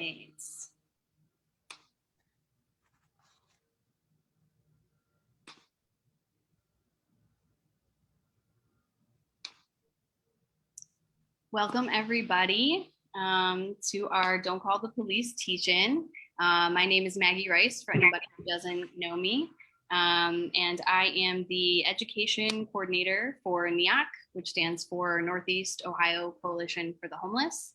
right. Welcome everybody to our Don't Call the Police teach-in. My name is Maggie Rice, for anybody who doesn't know me. And I am the education coordinator for Neoc, which stands for Northeast Ohio Coalition for the Homeless.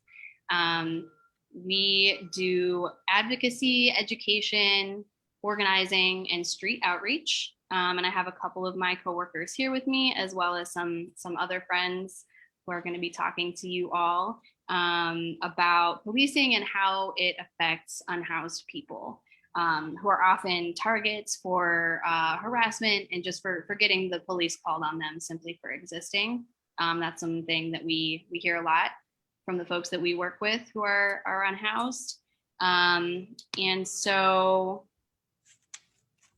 We do advocacy, education, organizing, and street outreach. And I have a couple of my coworkers here with me, as well as some other friends who are going to be talking to you all about policing and how it affects unhoused people who are often targets for harassment and just for getting the police called on them simply for existing. That's something that we hear a lot from the folks that we work with who are unhoused. And so,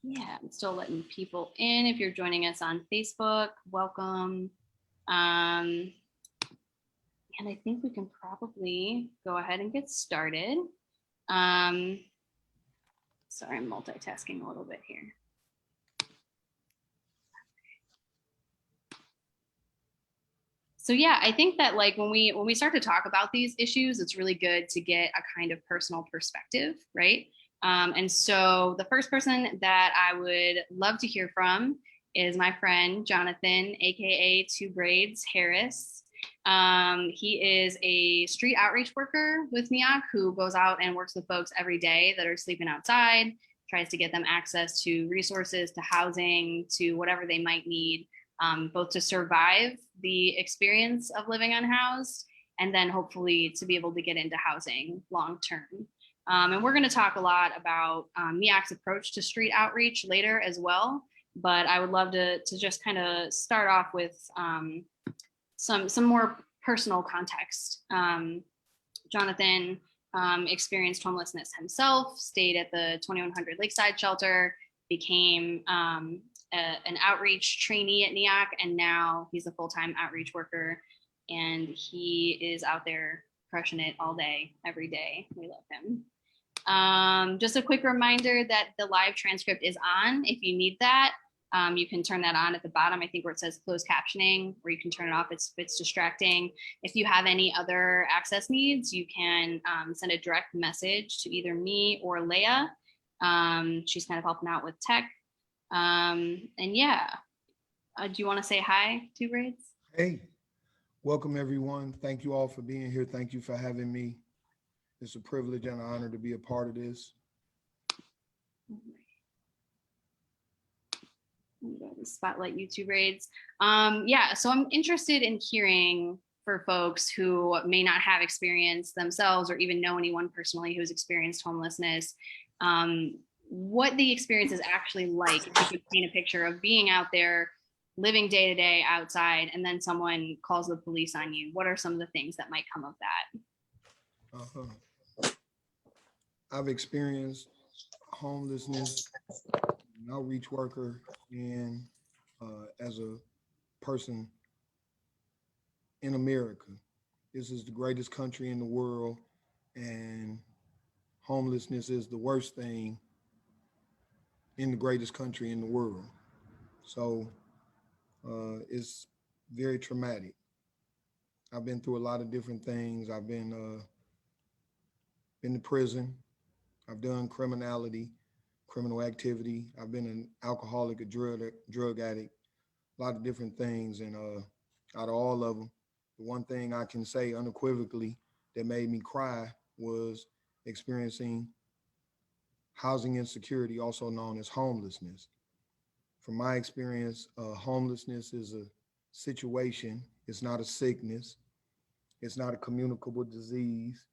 yeah, I'm still letting people in. If you're joining us on Facebook, welcome. And I think we can probably go ahead and get started. Sorry, I'm multitasking a little bit here. So yeah, I think that like when we start to talk about these issues, it's really good to get a kind of personal perspective, right? And so the first person that I would love to hear from is my friend Jonathan, aka Two Braids Harris. He is a street outreach worker with Neoc who goes out and works with folks every day that are sleeping outside, tries to get them access to resources, to housing, to whatever they might need, both to survive the experience of living unhoused and then hopefully to be able to get into housing long term. And we're going to talk a lot about Neoc's approach to street outreach later as well. But I would love to just kind of start off with some more personal context. Jonathan experienced homelessness himself, stayed at the 2100 Lakeside Shelter, became an outreach trainee at Neoc, and now he's a full-time outreach worker, and he is out there crushing it all day, every day. We love him. Just a quick reminder that the live transcript is on. If you need that, you can turn that on at the bottom, I think where it says closed captioning, or you can turn it off if it's distracting. If you have any other access needs, you can send a direct message to either me or Leia. She's kind of helping out with tech. And yeah, do you want to say hi, Two Braids? Hey, welcome everyone. Thank you all for being here. Thank you for having me. It's a privilege and an honor to be a part of this. Spotlight you, Two Braids. Yeah, so I'm interested in hearing for folks who may not have experienced themselves or even know anyone personally who's experienced homelessness, what the experience is actually like. If you could paint a picture of being out there, living day to day outside, and then someone calls the police on you. What are some of the things that might come of that? I've experienced homelessness, an outreach worker, and as a person in America. This is the greatest country in the world, and homelessness is the worst thing in the greatest country in the world. So it's very traumatic. I've been through a lot of different things. I've been to prison. I've done criminality, criminal activity. I've been an alcoholic, a drug addict, a lot of different things. And out of all of them, the one thing I can say unequivocally that made me cry was experiencing housing insecurity, also known as homelessness. From my experience, homelessness is a situation. It's not a sickness. It's not a communicable disease.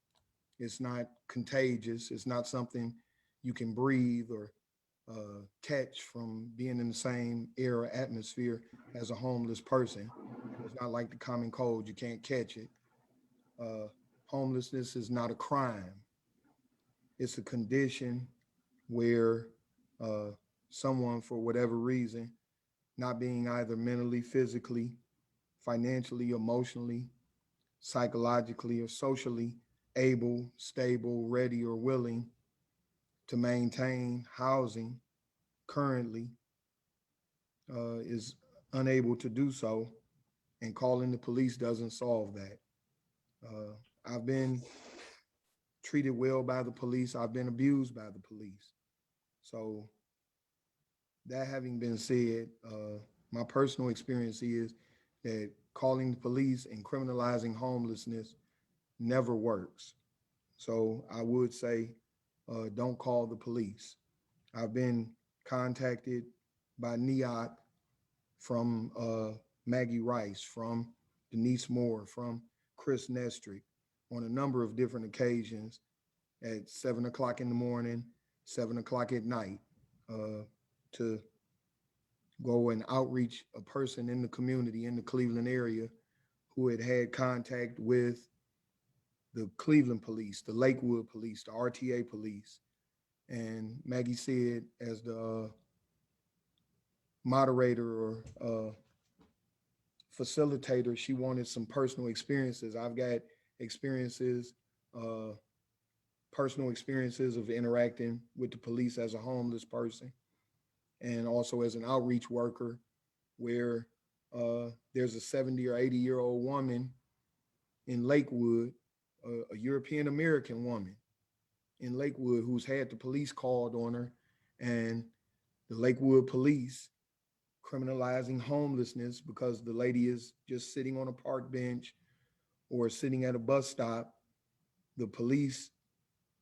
It's not contagious. It's not something you can breathe or catch from being in the same air or atmosphere as a homeless person. It's not like the common cold. You can't catch it. Homelessness is not a crime. It's a condition where someone, for whatever reason, not being either mentally, physically, financially, emotionally, psychologically, or socially able, stable, ready, or willing to maintain housing currently is unable to do so, and calling the police doesn't solve that. I've been treated well by the police, I've been abused by the police. So, that having been said, my personal experience is that calling the police and criminalizing homelessness never works. So I would say, don't call the police. I've been contacted by Neoc from Maggie Rice, from Denise Moore, from Chris Nestrick on a number of different occasions at 7 o'clock in the morning, 7 o'clock at night, to go and outreach a person in the community in the Cleveland area who had had contact with the Cleveland police, the Lakewood police, the RTA police. And Maggie said, as the moderator or facilitator, she wanted some personal experiences. I've got experiences, uh, personal experiences of interacting with the police as a homeless person and also as an outreach worker, where there's a 70 or 80-year-old woman in Lakewood, a European American woman in Lakewood who's had the police called on her, and the Lakewood police criminalizing homelessness because the lady is just sitting on a park bench or sitting at a bus stop. The police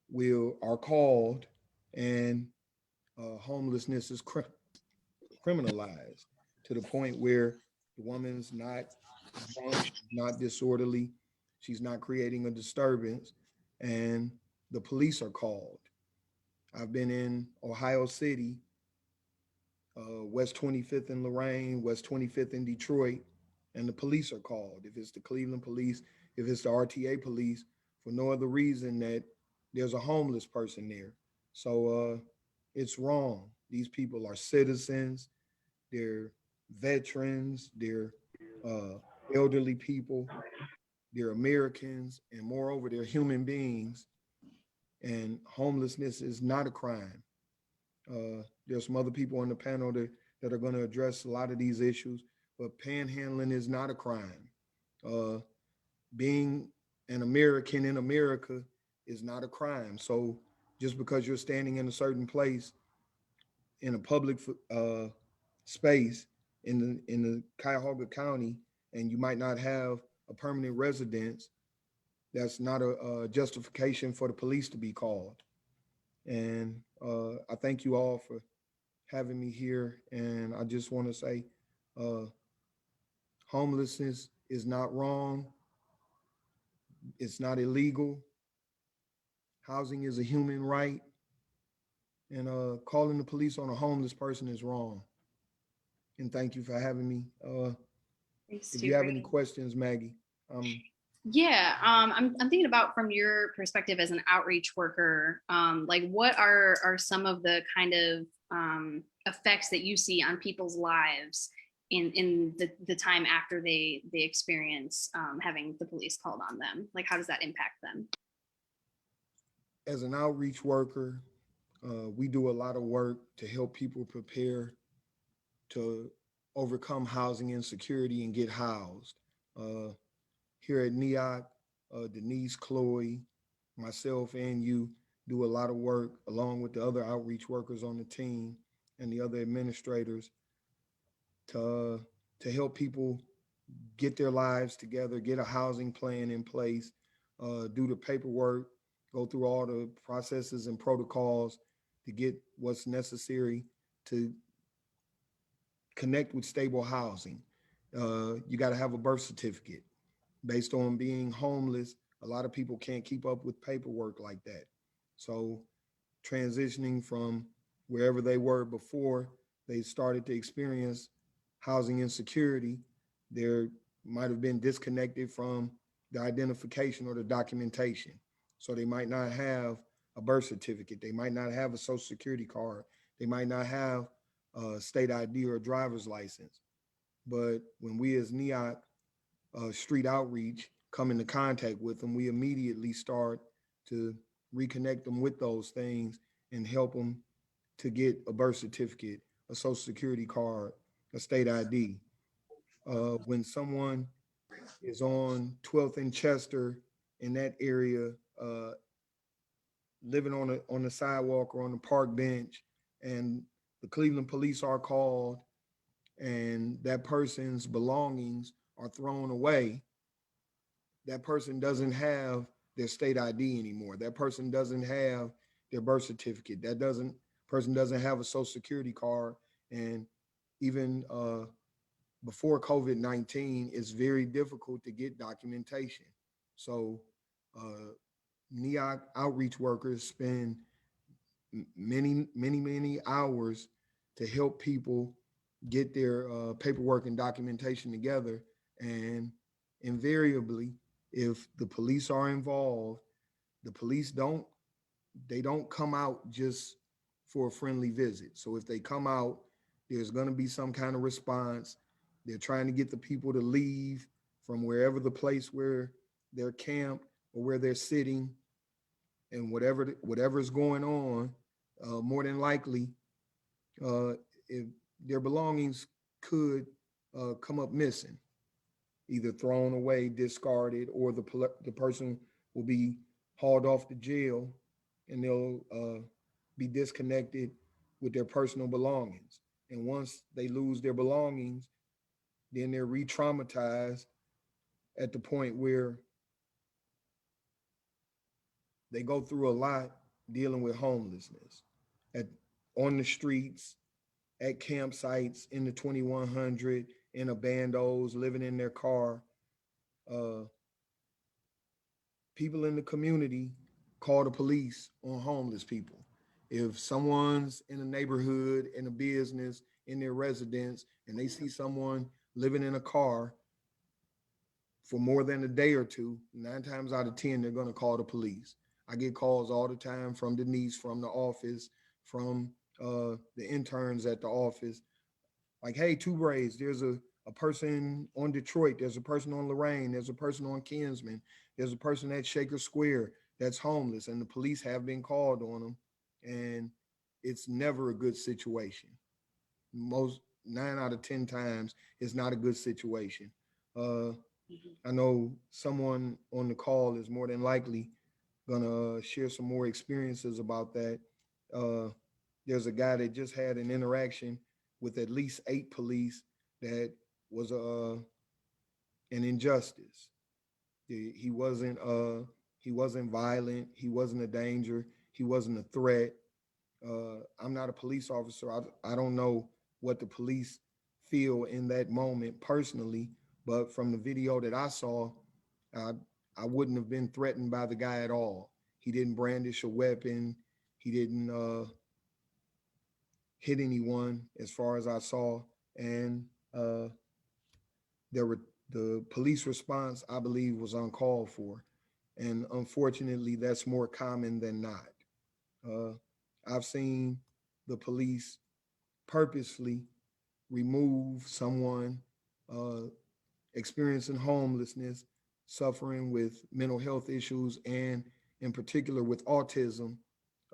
will are called, and homelessness is criminalized to the point where the woman's not drunk, she's not disorderly, she's not creating a disturbance, and the police are called. I've been in Ohio City, West 25th in Lorraine, West 25th in Detroit, and the police are called. If it's the Cleveland police, if it's the RTA police, for no other reason that there's a homeless person there. So it's wrong. These people are citizens, they're veterans, they're uh, elderly people, they're Americans, and moreover, they're human beings. And homelessness is not a crime. There's some other people on the panel that are going to address a lot of these issues, but panhandling is not a crime. Uh, Being an American in America is not a crime. So just because you're standing in a certain place in a public space in the Cuyahoga County, and you might not have a permanent residence, that's not a justification for the police to be called. And I thank you all for having me here. And I just want to say, uh, homelessness is not wrong. It's not illegal. Housing is a human right. And calling the police on a homeless person is wrong. And thank you for having me. Thanks, If you have any Terry. questions, Maggie, um, Yeah, I'm thinking about from your perspective as an outreach worker, like what are some of the kind of effects that you see on people's lives in the time after they experience having the police called on them? Like, how does that impact them? as an outreach worker, we do a lot of work to help people prepare to overcome housing insecurity and get housed. Uh, Here at NEOC, Denise, Chloe, myself, and you do a lot of work along with the other outreach workers on the team and the other administrators to to help people get their lives together, get a housing plan in place, do the paperwork, go through all the processes and protocols to get what's necessary to connect with stable housing. You got to have a birth certificate. Based on being homeless, a lot of people can't keep up with paperwork like that. So transitioning from wherever they were before they started to experience housing insecurity, there might have been disconnected from the identification or the documentation. So they might not have a birth certificate, they might not have a social security card, they might not have a state ID or a driver's license. But when we as NEOC street outreach come into contact with them, we immediately start to reconnect them with those things and help them to get a birth certificate, a social security card, a state ID. When someone is on 12th and Chester in that area, uh, living on the sidewalk or on the park bench, and the Cleveland police are called, and that person's belongings are thrown away, that person doesn't have their state ID anymore. That person doesn't have their birth certificate. That doesn't person doesn't have a social security card. And even before COVID-19, it's very difficult to get documentation. So uh, NEOC outreach workers spend many hours to help people get their paperwork and documentation together. And invariably, if the police are involved, the police don't come out just for a friendly visit. So if they come out, there's going to be some kind of response. They're trying to get the people to leave from wherever the place where they're camped or where they're sitting, and whatever's going on, more than likely, uh, if their belongings could come up missing, either thrown away, discarded, or the person will be hauled off to jail, and they'll be disconnected with their personal belongings. And once they lose their belongings, then they're re-traumatized at the point where they go through a lot dealing with homelessness at on the streets, at campsites, in the 2100, in a bandos, living in their car. Uh, People in the community call the police on homeless people. If someone's in a neighborhood, in a business, in their residence, and they see someone living in a car for more than a day or two, 9 times out of 10, they're going to call the police. I get calls all the time from Denise, from the office, from the interns at the office. Like, hey, Two Braids, there's a person on Detroit, there's a person on Lorraine, there's a person on Kinsman, there's a person at Shaker Square that's homeless, and the police have been called on them. And it's never a good situation. Most 9 out of 10 times, it's not a good situation. Uh, I know someone on the call is more than likely gonna share some more experiences about that. Uh, there's a guy that just had an interaction with at least 8 police that was an injustice. He wasn't he wasn't violent. He wasn't a danger. He wasn't a threat. I'm not a police officer. I don't know what the police feel in that moment personally, but from the video that I saw, I, I wouldn't have been threatened by the guy at all. He didn't brandish a weapon. He didn't hit anyone, as far as I saw. And uh, there were the police response, I believe, was uncalled for. And unfortunately, that's more common than not. Uh, I've seen the police purposely remove someone uh, experiencing homelessness, suffering with mental health issues, and in particular with autism,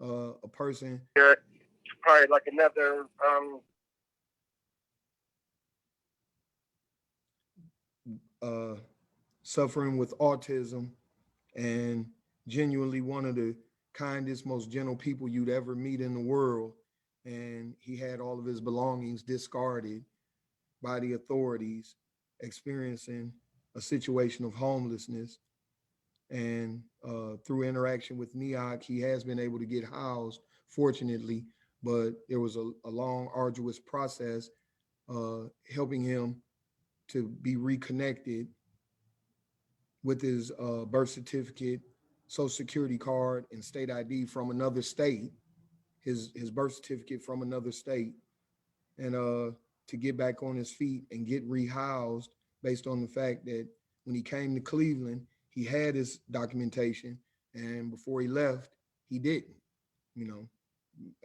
a person Probably like another uh, suffering with autism, and genuinely one of the kindest, most gentle people you'd ever meet in the world. And he had all of his belongings discarded by the authorities, experiencing a situation of homelessness. And through interaction with NEOC, he has been able to get housed, fortunately, but there was a long, arduous process helping him to be reconnected with his birth certificate, social security card, and state ID from another state, his birth certificate from another state, and to get back on his feet and get rehoused based on the fact that when he came to Cleveland, he had his documentation, and before he left, he didn't. You know,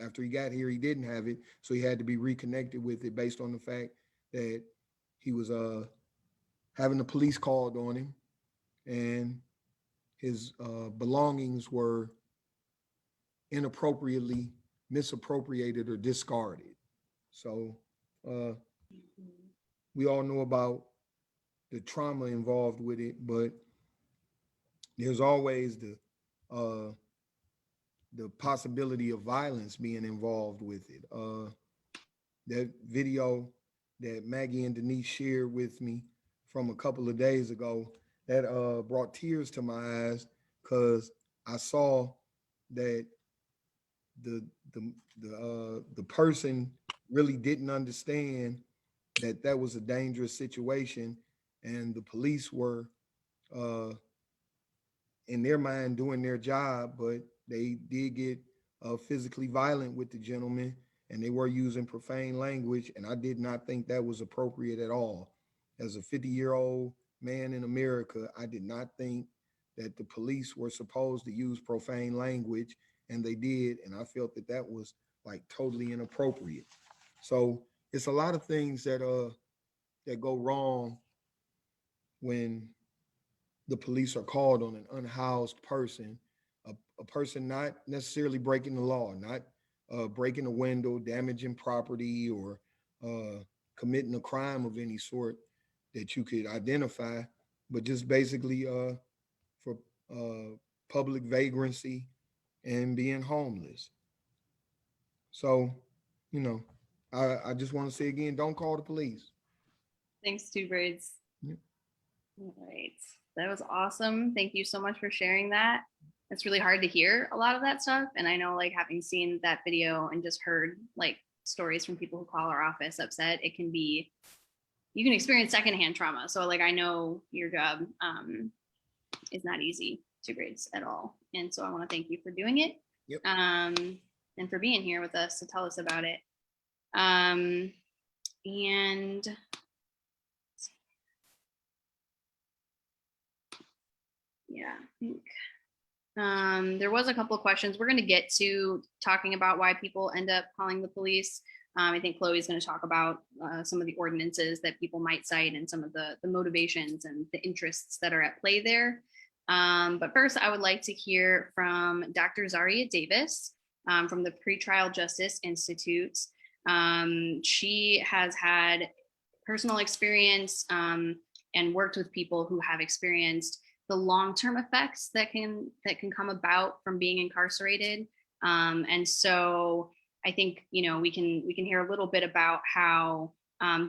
after he got here, he didn't have it, so he had to be reconnected with it based on the fact that he was having the police called on him, and his belongings were inappropriately misappropriated or discarded. So we all know about the trauma involved with it, but there's always the possibility of violence being involved with it. That video that Maggie and Denise shared with me from a couple of days ago, that brought tears to my eyes, because I saw that the person really didn't understand that that was a dangerous situation, and the police were in their mind doing their job, but they did get physically violent with the gentleman, and they were using profane language, and I did not think that was appropriate at all. As a 50-year-old man in America, I did not think that the police were supposed to use profane language, and they did, and I felt that that was like totally inappropriate. So it's a lot of things that go wrong when the police are called on an unhoused person, a person not necessarily breaking the law, not breaking a window, damaging property, or committing a crime of any sort that you could identify, but just basically for public vagrancy and being homeless. So, you know, I just want to say again, don't call the police. Thanks, Two Braids. Yep. All right. That was awesome. Thank you so much for sharing that. It's really hard to hear a lot of that stuff. And I know, like, having seen that video and just heard like stories from people who call our office upset, it can be, you can experience secondhand trauma. So like, I know your job is not easy, Two Braids, at all. And so I want to thank you for doing it. Yep. And for being here with us to tell us about it. And yeah, I think there was a couple of questions. We're going to get to talking about why people end up calling the police. I think Chloe's going to talk about some of the ordinances that people might cite and some of the motivations and the interests that are at play there. But first, I would like to hear from Dr. Zaria Davis from the Pretrial Justice Institute. She has had personal experience and worked with people who have experienced the long-term effects that can come about from being incarcerated. And so I think, you know, we can hear a little bit about how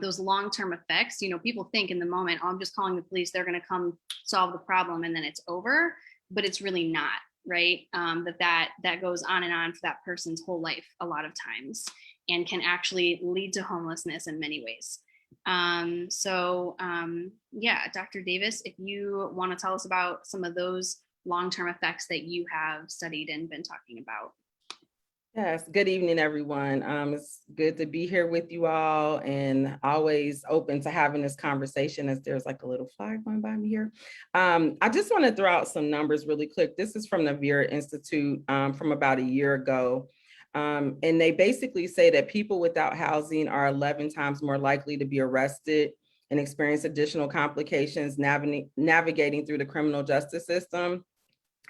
those long-term effects, you know, people think in the moment, oh, I'm just calling the police, they're going to come solve the problem and then it's over, but it's really not, right? That goes on and on for that person's whole life a lot of times, and can actually lead to homelessness in many ways. Yeah, Dr. Davis, if you want to tell us about some of those long-term effects that you have studied and been talking about. Yes, good evening, everyone. It's good to be here with you all, and always open to having this conversation, as there's like a little flag going by me here. I just want to throw out some numbers really quick. This is from the Vera Institute from about a year ago. And they basically say that people without housing are 11 times more likely to be arrested and experience additional complications navigating through the criminal justice system.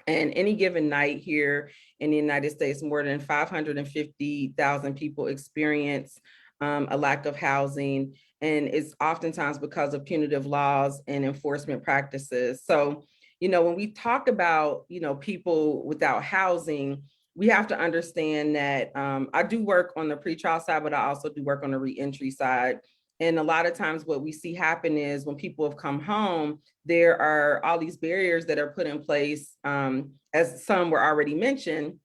And any given night here in the United States, more than 550,000 people experience a lack of housing, and it's oftentimes because of punitive laws and enforcement practices. So, you know, when we talk about, you know, people without housing, we have to understand that I do work on the pretrial side, but I also do work on the reentry side. And a lot of times what we see happen is when people have come home, there are all these barriers that are put in place, as some were already mentioned,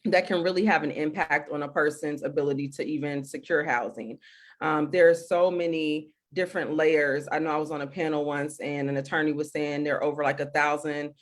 that can really have an impact on a person's ability to even secure housing. There are so many different layers. I know I was on a panel once and an attorney was saying there are over like 1,000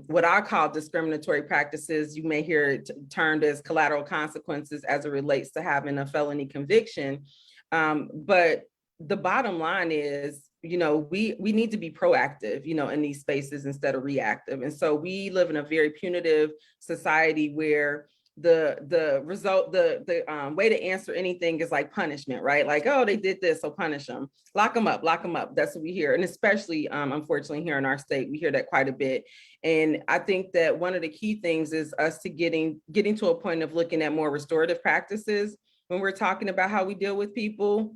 what I call discriminatory practices. You may hear it termed as collateral consequences as it relates to having a felony conviction. But the bottom line is, you know, we need to be proactive, you know, in these spaces instead of reactive. And so we live in a very punitive society where the result, the way to answer anything is like punishment, right? Like, oh, they did this, so punish them, lock them up, lock them up. That's what we hear. And especially, unfortunately, here in our state, we hear that quite a bit. And I think that one of the key things is us to getting to a point of looking at more restorative practices when we're talking about how we deal with people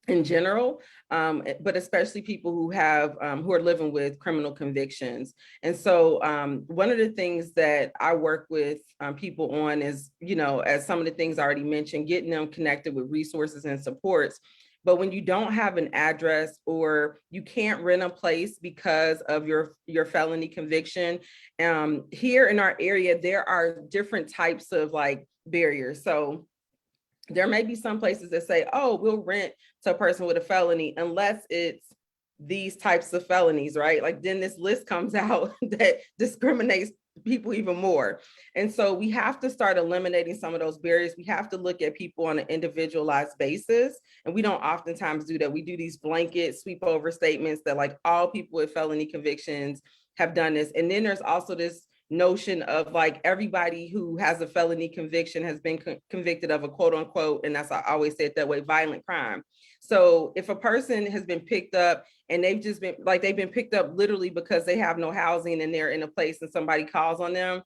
in general, but especially people who have who are living with criminal convictions. And so one of the things that I work with people on is, as some of the things I already mentioned, getting them connected with resources and supports. But when you don't have an address or you can't rent a place because of your felony conviction, here in our area, there are different types of like barriers. So there may be some places that say, oh, we'll rent to a person with a felony unless it's these types of felonies, right? Like then this list comes out that discriminates people even more. And so we have to start eliminating some of those barriers. We have to look at people on an individualized basis. And we don't oftentimes do that. We do these blanket sweep over statements that like all people with felony convictions have done this. And then there's also this notion of like everybody who has a felony conviction has been convicted of a quote unquote, and that's, I always say it that way, violent crime. So if a person has been picked up and they've been picked up literally because they have no housing and they're in a place and somebody calls on them,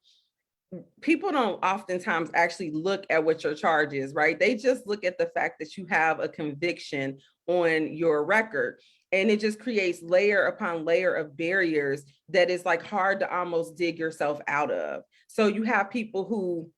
people don't oftentimes actually look at what your charge is, right? They just look at the fact that you have a conviction on your record. And it just creates layer upon layer of barriers that is like hard to almost dig yourself out of. So you have people who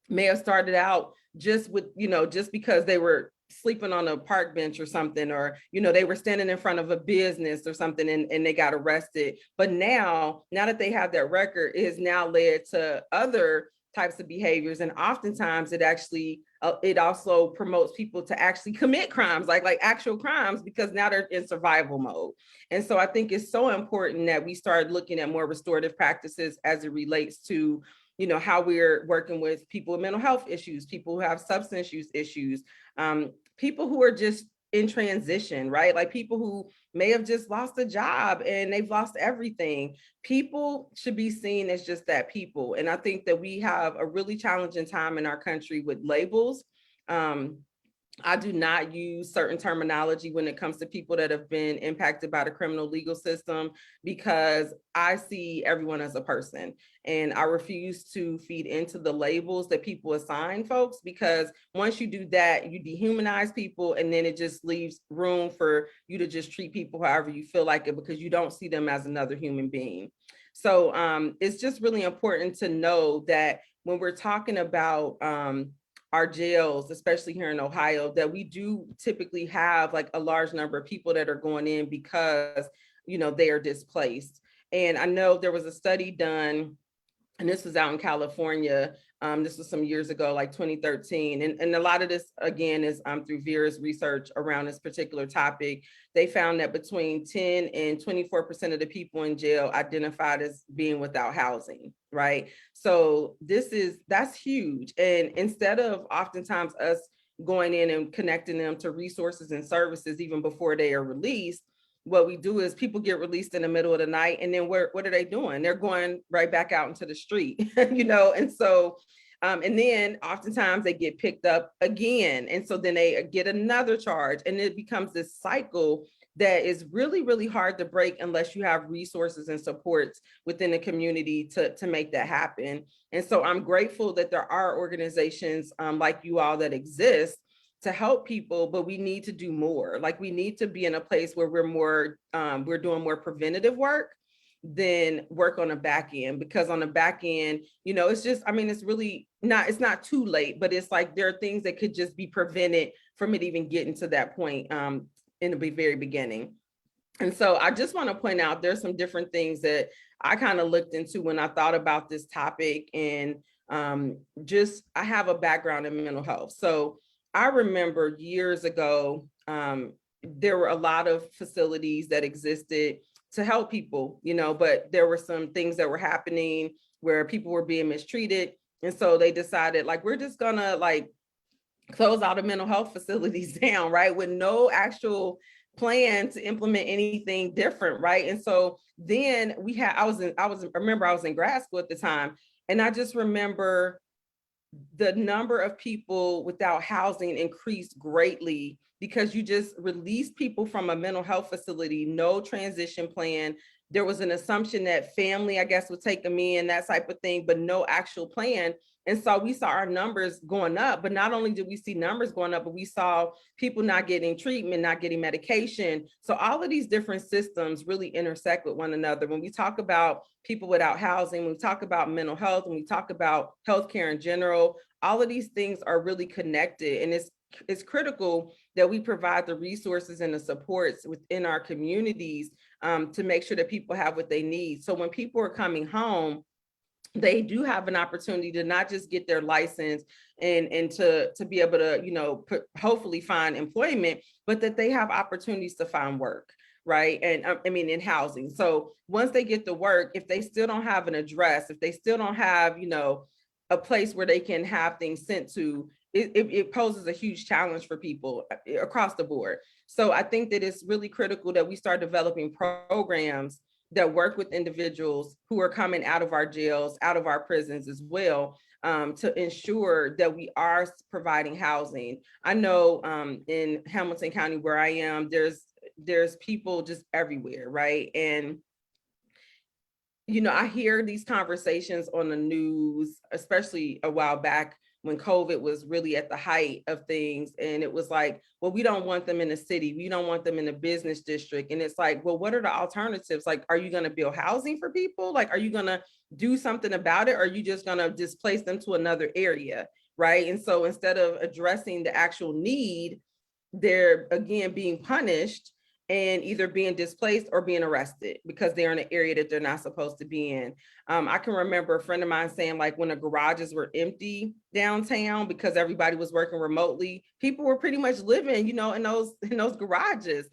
may have started out just with, just because they were sleeping on a park bench or something, or, they were standing in front of a business or something and they got arrested. But now that they have that record, it has now led to other types of behaviors. And oftentimes it also promotes people to actually commit crimes, like actual crimes, because now they're in survival mode. And so I think it's so important that we start looking at more restorative practices as it relates to, how we're working with people with mental health issues, people who have substance use issues, people who are just in transition, right? Like people who may have just lost a job and they've lost everything. People should be seen as just that, people. And I think that we have a really challenging time in our country with labels. I do not use certain terminology when it comes to people that have been impacted by the criminal legal system, because I see everyone as a person, and I refuse to feed into the labels that people assign folks, because once you do that, you dehumanize people, and then it just leaves room for you to just treat people however you feel like it, because you don't see them as another human being. So it's just really important to know that when we're talking about our jails, especially here in Ohio, that we do typically have like a large number of people that are going in because, they are displaced. And I know there was a study done, and this was out in California. This was some years ago, like 2013. And a lot of this, again, is through Vera's research around this particular topic. They found that between 10 and 24% of the people in jail identified as being without housing, right? So that's huge. And instead of oftentimes us going in and connecting them to resources and services even before they are released, what we do is people get released in the middle of the night, and then what are they doing? They're going right back out into the street, and so, and then oftentimes they get picked up again. And so then they get another charge, and it becomes this cycle that is really, really hard to break unless you have resources and supports within the community to make that happen. And so I'm grateful that there are organizations like you all that exist to help people, but we need to do more. Like we need to be in a place where we're doing more preventative work than work on the back end, because on the back end, it's just, it's really not, it's not too late, but it's like there are things that could just be prevented from it even getting to that point in the very beginning. And so I just want to point out there's some different things that I kind of looked into when I thought about this topic. And I have a background in mental health. So I remember years ago, there were a lot of facilities that existed to help people, but there were some things that were happening where people were being mistreated. And so they decided, like, we're just gonna close all the mental health facilities down, right? With no actual plan to implement anything different, right? And so then I remember I was in grad school at the time, and I just remember the number of people without housing increased greatly because you just released people from a mental health facility, no transition plan. There was an assumption that family, I guess, would take them in, that type of thing, but no actual plan. And so we saw our numbers going up, but not only did we see numbers going up, but we saw people not getting treatment, not getting medication. So all of these different systems really intersect with one another. When we talk about people without housing, when we talk about mental health, when we talk about healthcare in general, all of these things are really connected. And it's critical that we provide the resources and the supports within our communities to make sure that people have what they need. So when people are coming home, they do have an opportunity to not just get their license and to be able to, hopefully find employment, but that they have opportunities to find work, right? And I mean, in housing. So once they get to work, if they still don't have an address, if they still don't have, a place where they can have things sent to, it poses a huge challenge for people across the board. So I think that it's really critical that we start developing programs that work with individuals who are coming out of our jails, out of our prisons as well, to ensure that we are providing housing. I know in Hamilton County where I am, there's people just everywhere, right? And I hear these conversations on the news, especially a while back when COVID was really at the height of things. And it was like, well, we don't want them in the city. We don't want them in the business district. And it's like, well, what are the alternatives? Like, are you going to build housing for people? Like, are you going to do something about it? Or are you just going to displace them to another area? Right. And so instead of addressing the actual need, they're again being punished and either being displaced or being arrested because they're in an area that they're not supposed to be in. I can remember a friend of mine saying, like, when the garages were empty downtown because everybody was working remotely, people were pretty much living, in those garages.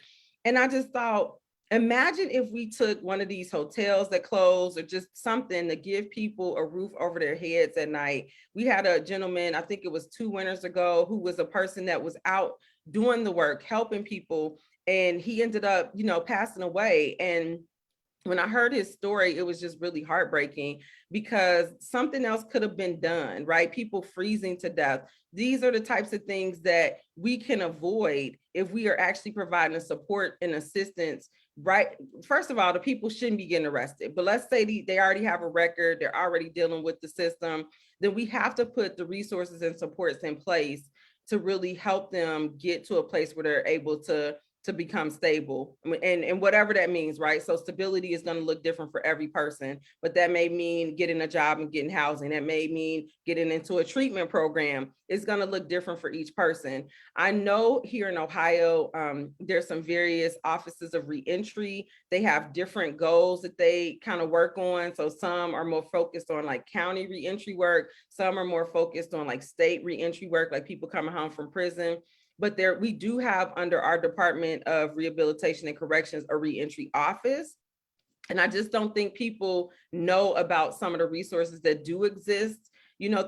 And I just thought, imagine if we took one of these hotels that closed or just something to give people a roof over their heads at night. We had a gentleman, I think it was 2 winters ago, who was a person that was out doing the work, helping people. And he ended up, passing away. And when I heard his story, it was just really heartbreaking because something else could have been done, right? People freezing to death. These are the types of things that we can avoid if we are actually providing support and assistance, right? First of all, the people shouldn't be getting arrested, but let's say they already have a record, they're already dealing with the system, then we have to put the resources and supports in place to really help them get to a place where they're able to become stable and whatever that means, right? So stability is going to look different for every person, but that may mean getting a job and getting housing. That may mean getting into a treatment program. It's going to look different for each person. I know here in Ohio, there's some various offices of reentry. They have different goals that they kind of work on. So some are more focused on like county reentry work. Some are more focused on like state reentry work, like people coming home from prison. But we do have under our Department of Rehabilitation and Corrections a reentry office. And I just don't think people know about some of the resources that do exist,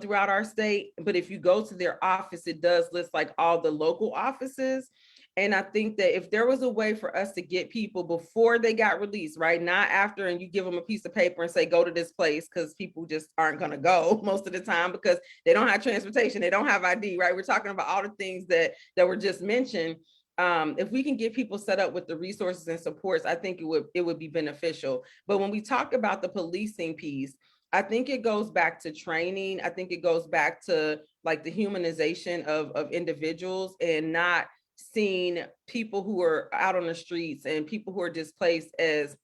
throughout our state. But if you go to their office, it does list like all the local offices. And I think that if there was a way for us to get people before they got released, right? Not after, and you give them a piece of paper and say, go to this place, because people just aren't going to go most of the time because they don't have transportation, they don't have ID, right? We're talking about all the things that were just mentioned. If we can get people set up with the resources and supports, I think it would be beneficial. But when we talk about the policing piece, I think it goes back to training. I think it goes back to like the humanization of individuals and not seeing people who are out on the streets and people who are displaced as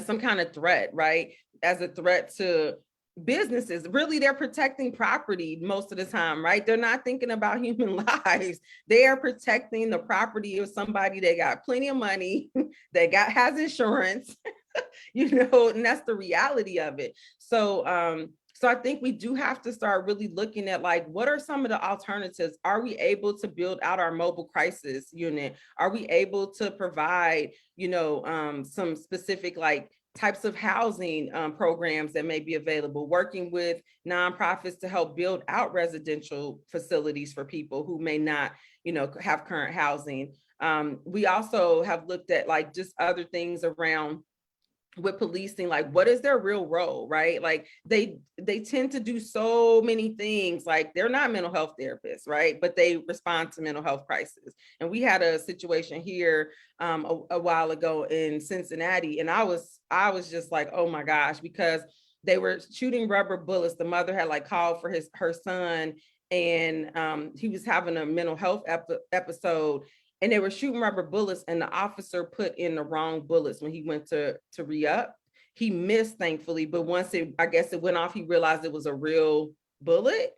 some kind of threat, right? As a threat to businesses. Really, they're protecting property most of the time, right? They're not thinking about human lives. They are protecting the property of somebody that got plenty of money, that has insurance, and that's the reality of it. So I think we do have to start really looking at like, what are some of the alternatives? Are we able to build out our mobile crisis unit? Are we able to provide, some specific like types of housing programs that may be available, working with nonprofits to help build out residential facilities for people who may not, have current housing. We also have looked at like just other things around with policing, like what is their real role, right? Like they tend to do so many things. Like they're not mental health therapists, right? But they respond to mental health crisis. And we had a situation here a while ago in Cincinnati, and I was just like, oh my gosh, because they were shooting rubber bullets. The mother had like called for her son, and he was having a mental health episode, and they were shooting rubber bullets, and the officer put in the wrong bullets when he went to re-up. He missed, thankfully, but once I guess it went off, he realized it was a real bullet.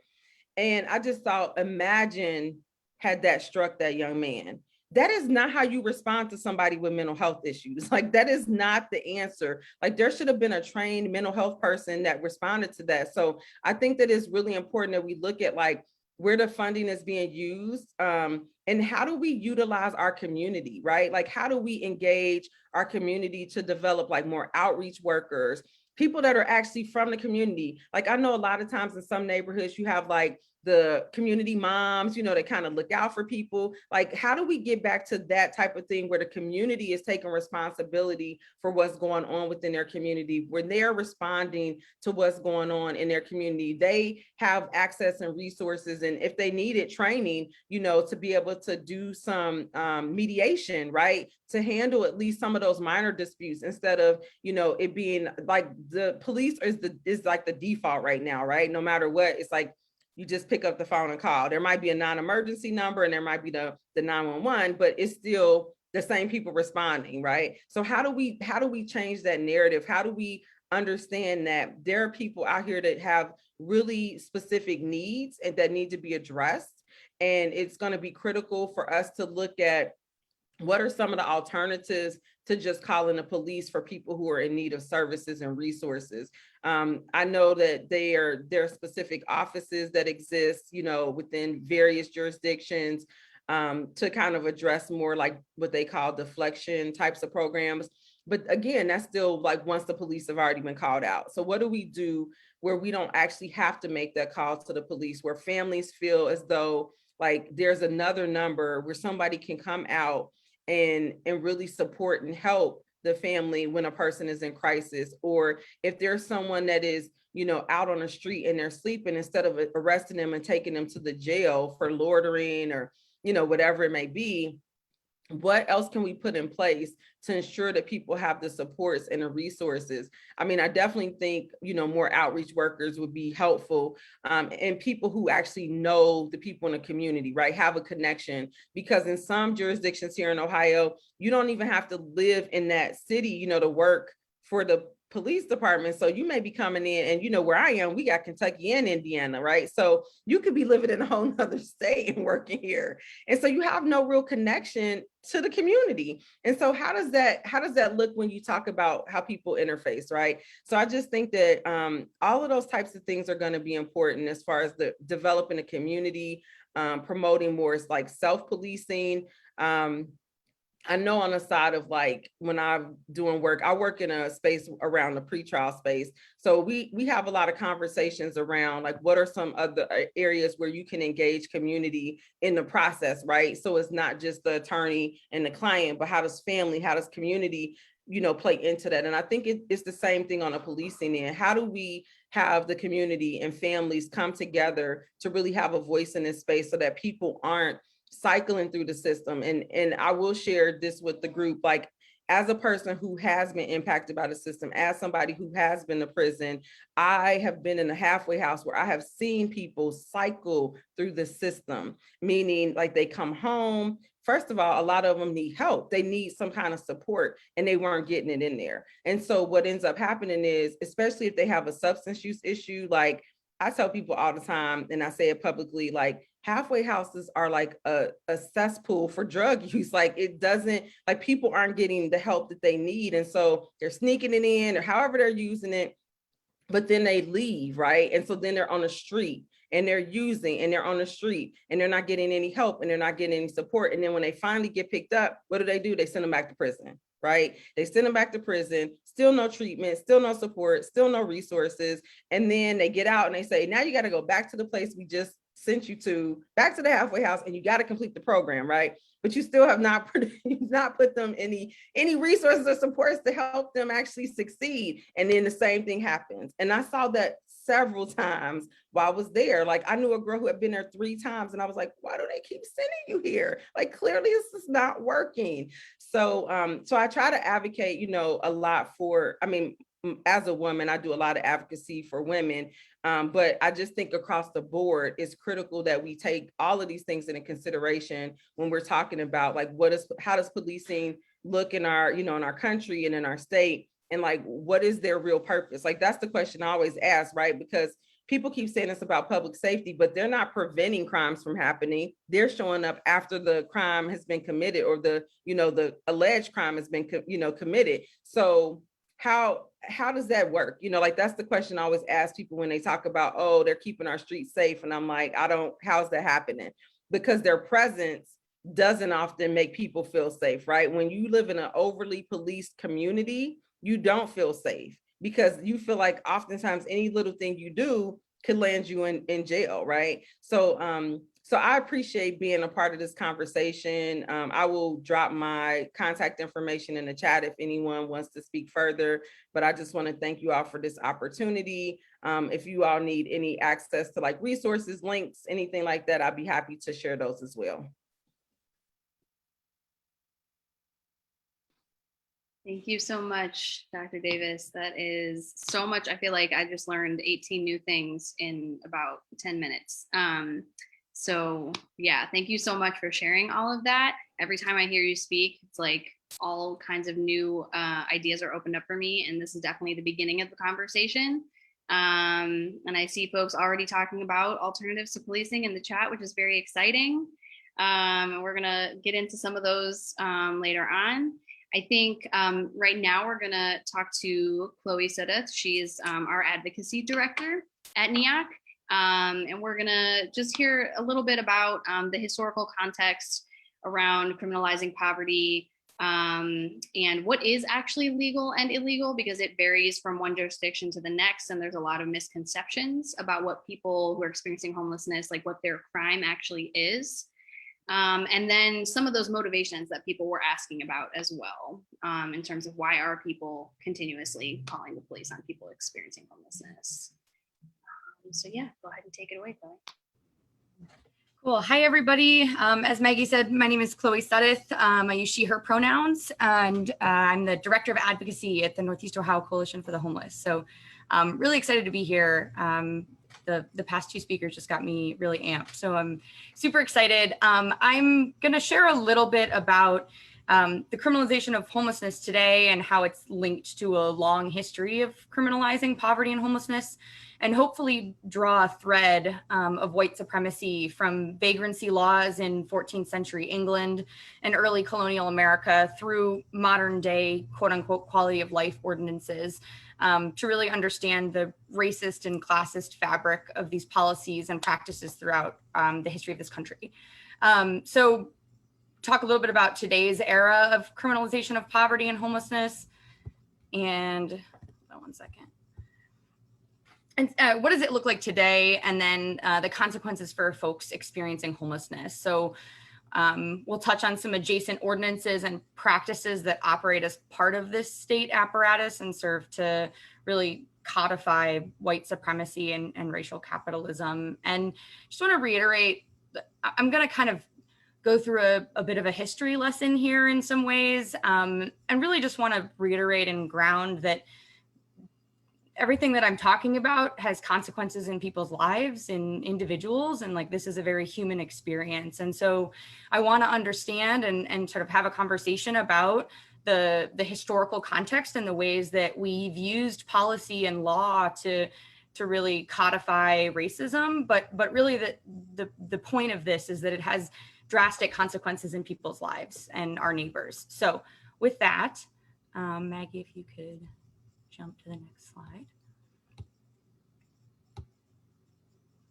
And I just thought, imagine had that struck that young man. That is not how you respond to somebody with mental health issues. Like that is not the answer. Like there should have been a trained mental health person that responded to that. So I think that it's really important that we look at like where the funding is being used, and how do we utilize our community, right? Like how do we engage our community to develop like more outreach workers, people that are actually from the community. Like I know a lot of times in some neighborhoods you have like the community moms, you know, that kind of look out for people. Like how do we get back to that type of thing where the community is taking responsibility for what's going on within their community, where they're responding to what's going on in their community? They have access and resources, and if they needed training, you know, to be able to do some mediation, right, to handle at least some of those minor disputes, instead of, you know, it being like the police is like the default right now, right? No matter what, it's like you just pick up the phone and call. There might be a non-emergency number and there might be the 911, but it's still the same people responding, right? So how do we change that narrative? How do we understand that there are people out here that have really specific needs and that need to be addressed? And it's going to be critical for us to look at what are some of the alternatives to just calling the police for people who are in need of services and resources. I know that there are specific offices that exist, you know, within various jurisdictions to kind of address more like what they call deflection types of programs. But again, that's still like once the police have already been called out. So what do we do where we don't actually have to make that call to the police, where families feel as though like there's another number where somebody can come out and really support and help the family when a person is in crisis? Or if there's someone that is, you know, out on the street and they're sleeping, instead of arresting them and taking them to the jail for loitering or, you know, whatever it may be, what else can we put in place to ensure that people have the supports and the resources? I mean, I definitely think, you know, more outreach workers would be helpful, and people who actually know the people in the community, right? Have a connection, because in some jurisdictions here in Ohio, you don't even have to live in that city, you know, to work for the police department. So you may be coming in, and you know, where I am, we got Kentucky and Indiana, right? So you could be living in a whole nother state and working here. And so you have no real connection to the community. And so how does that look when you talk about how people interface, right? So I just think that all of those types of things are going to be important as far as the developing a community, promoting more like self-policing. I know on the side of like when I'm doing work, I work in a space around the pretrial space. So we have a lot of conversations around like what are some other areas where you can engage community in the process, right? So it's not just the attorney and the client, but how does family, how does community, you know, play into that? And I think it's the same thing on a policing end. How do we have the community and families come together to really have a voice in this space so that people aren't cycling through the system? And I will share this with the group, like as a person who has been impacted by the system, as somebody who has been to prison, I have been in a halfway house where I have seen people cycle through the system, meaning like they come home. First of all, a lot of them need help. They need some kind of support and they weren't getting it in there. And so what ends up happening is, especially if they have a substance use issue, like I tell people all the time, and I say it publicly, like halfway houses are like a cesspool for drug use. Like it doesn't, like people aren't getting the help that they need. And so they're sneaking it in or however they're using it, but then they leave, right? And so then they're on the street and they're using and they're on the street and they're not getting any help and they're not getting any support. And then when they finally get picked up, what do? They send them back to prison, right? They send them back to prison, still no treatment, still no support, still no resources. And then they get out and they say, now you got to go back to the place we just sent you to back to the halfway house and you got to complete the program, right? But you still have not put them any resources or supports to help them actually succeed. And then the same thing happens. And I saw that several times while I was there. Like, I knew a girl who had been there 3 times and I was like, why do they keep sending you here? Like, clearly this is not working. So, so I try to advocate, you know, a lot for, I mean, as a woman, I do a lot of advocacy for women, but I just think across the board, it's critical that we take all of these things into consideration when we're talking about like, how does policing look in our, you know, in our country and in our state, and like, what is their real purpose? Like, that's the question I always ask, right? Because people keep saying it's about public safety, but they're not preventing crimes from happening. They're showing up after the crime has been committed, or the, you know, the alleged crime has been, you know, committed. So how does that work? You know, like, that's the question I always ask people when they talk about, oh, they're keeping our streets safe. And I'm like, how's that happening? Because their presence doesn't often make people feel safe, right? When you live in an overly policed community, you don't feel safe because you feel like oftentimes any little thing you do could land you in jail, right? So, so I appreciate being a part of this conversation. I will drop my contact information in the chat if anyone wants to speak further, but I just want to thank you all for this opportunity. If you all need any access to like resources, links, anything like that, I'd be happy to share those as well. Thank you so much, Dr. Davis. That is so much. I feel like I just learned 18 new things in about 10 minutes. So yeah, thank you so much for sharing all of that. Every time I hear you speak, it's like all kinds of new ideas are opened up for me. And this is definitely the beginning of the conversation. And I see folks already talking about alternatives to policing in the chat, which is very exciting. And we're gonna get into some of those later on. I think right now we're gonna talk to Chloe Sudeth. She's our advocacy director at Neoc. And we're gonna just hear a little bit about the historical context around criminalizing poverty and what is actually legal and illegal, because it varies from one jurisdiction to the next. And there's a lot of misconceptions about what people who are experiencing homelessness, like what their crime actually is. And then some of those motivations that people were asking about as well, in terms of why are people continuously calling the police on people experiencing homelessness. So yeah, go ahead and take it away, Chloe. Cool. Hi, everybody. As Maggie said, my name is Chloe Sudeth. I use she, her pronouns, and I'm the Director of Advocacy at the Northeast Ohio Coalition for the Homeless. So really excited to be here. The past 2 speakers just got me really amped. So I'm super excited. I'm going to share a little bit about the criminalization of homelessness today and how it's linked to a long history of criminalizing poverty and homelessness, and hopefully draw a thread of white supremacy from vagrancy laws in 14th century England and early colonial America through modern day, quote unquote, quality of life ordinances, to really understand the racist and classist fabric of these policies and practices throughout the history of this country. So talk a little bit about today's era of criminalization of poverty and homelessness. And hold on one second. And what does it look like today? And then the consequences for folks experiencing homelessness. So we'll touch on some adjacent ordinances and practices that operate as part of this state apparatus and serve to really codify white supremacy and racial capitalism. And just want to reiterate, I'm going to kind of go through a bit of a history lesson here in some ways, and really just want to reiterate and ground that everything that I'm talking about has consequences in people's lives, in individuals, and like this is a very human experience. And so I want to understand and sort of have a conversation about the historical context and the ways that we've used policy and law to really codify racism. But really the point of this is that it has drastic consequences in people's lives and our neighbors. So with that, Maggie, if you could jump to the next slide.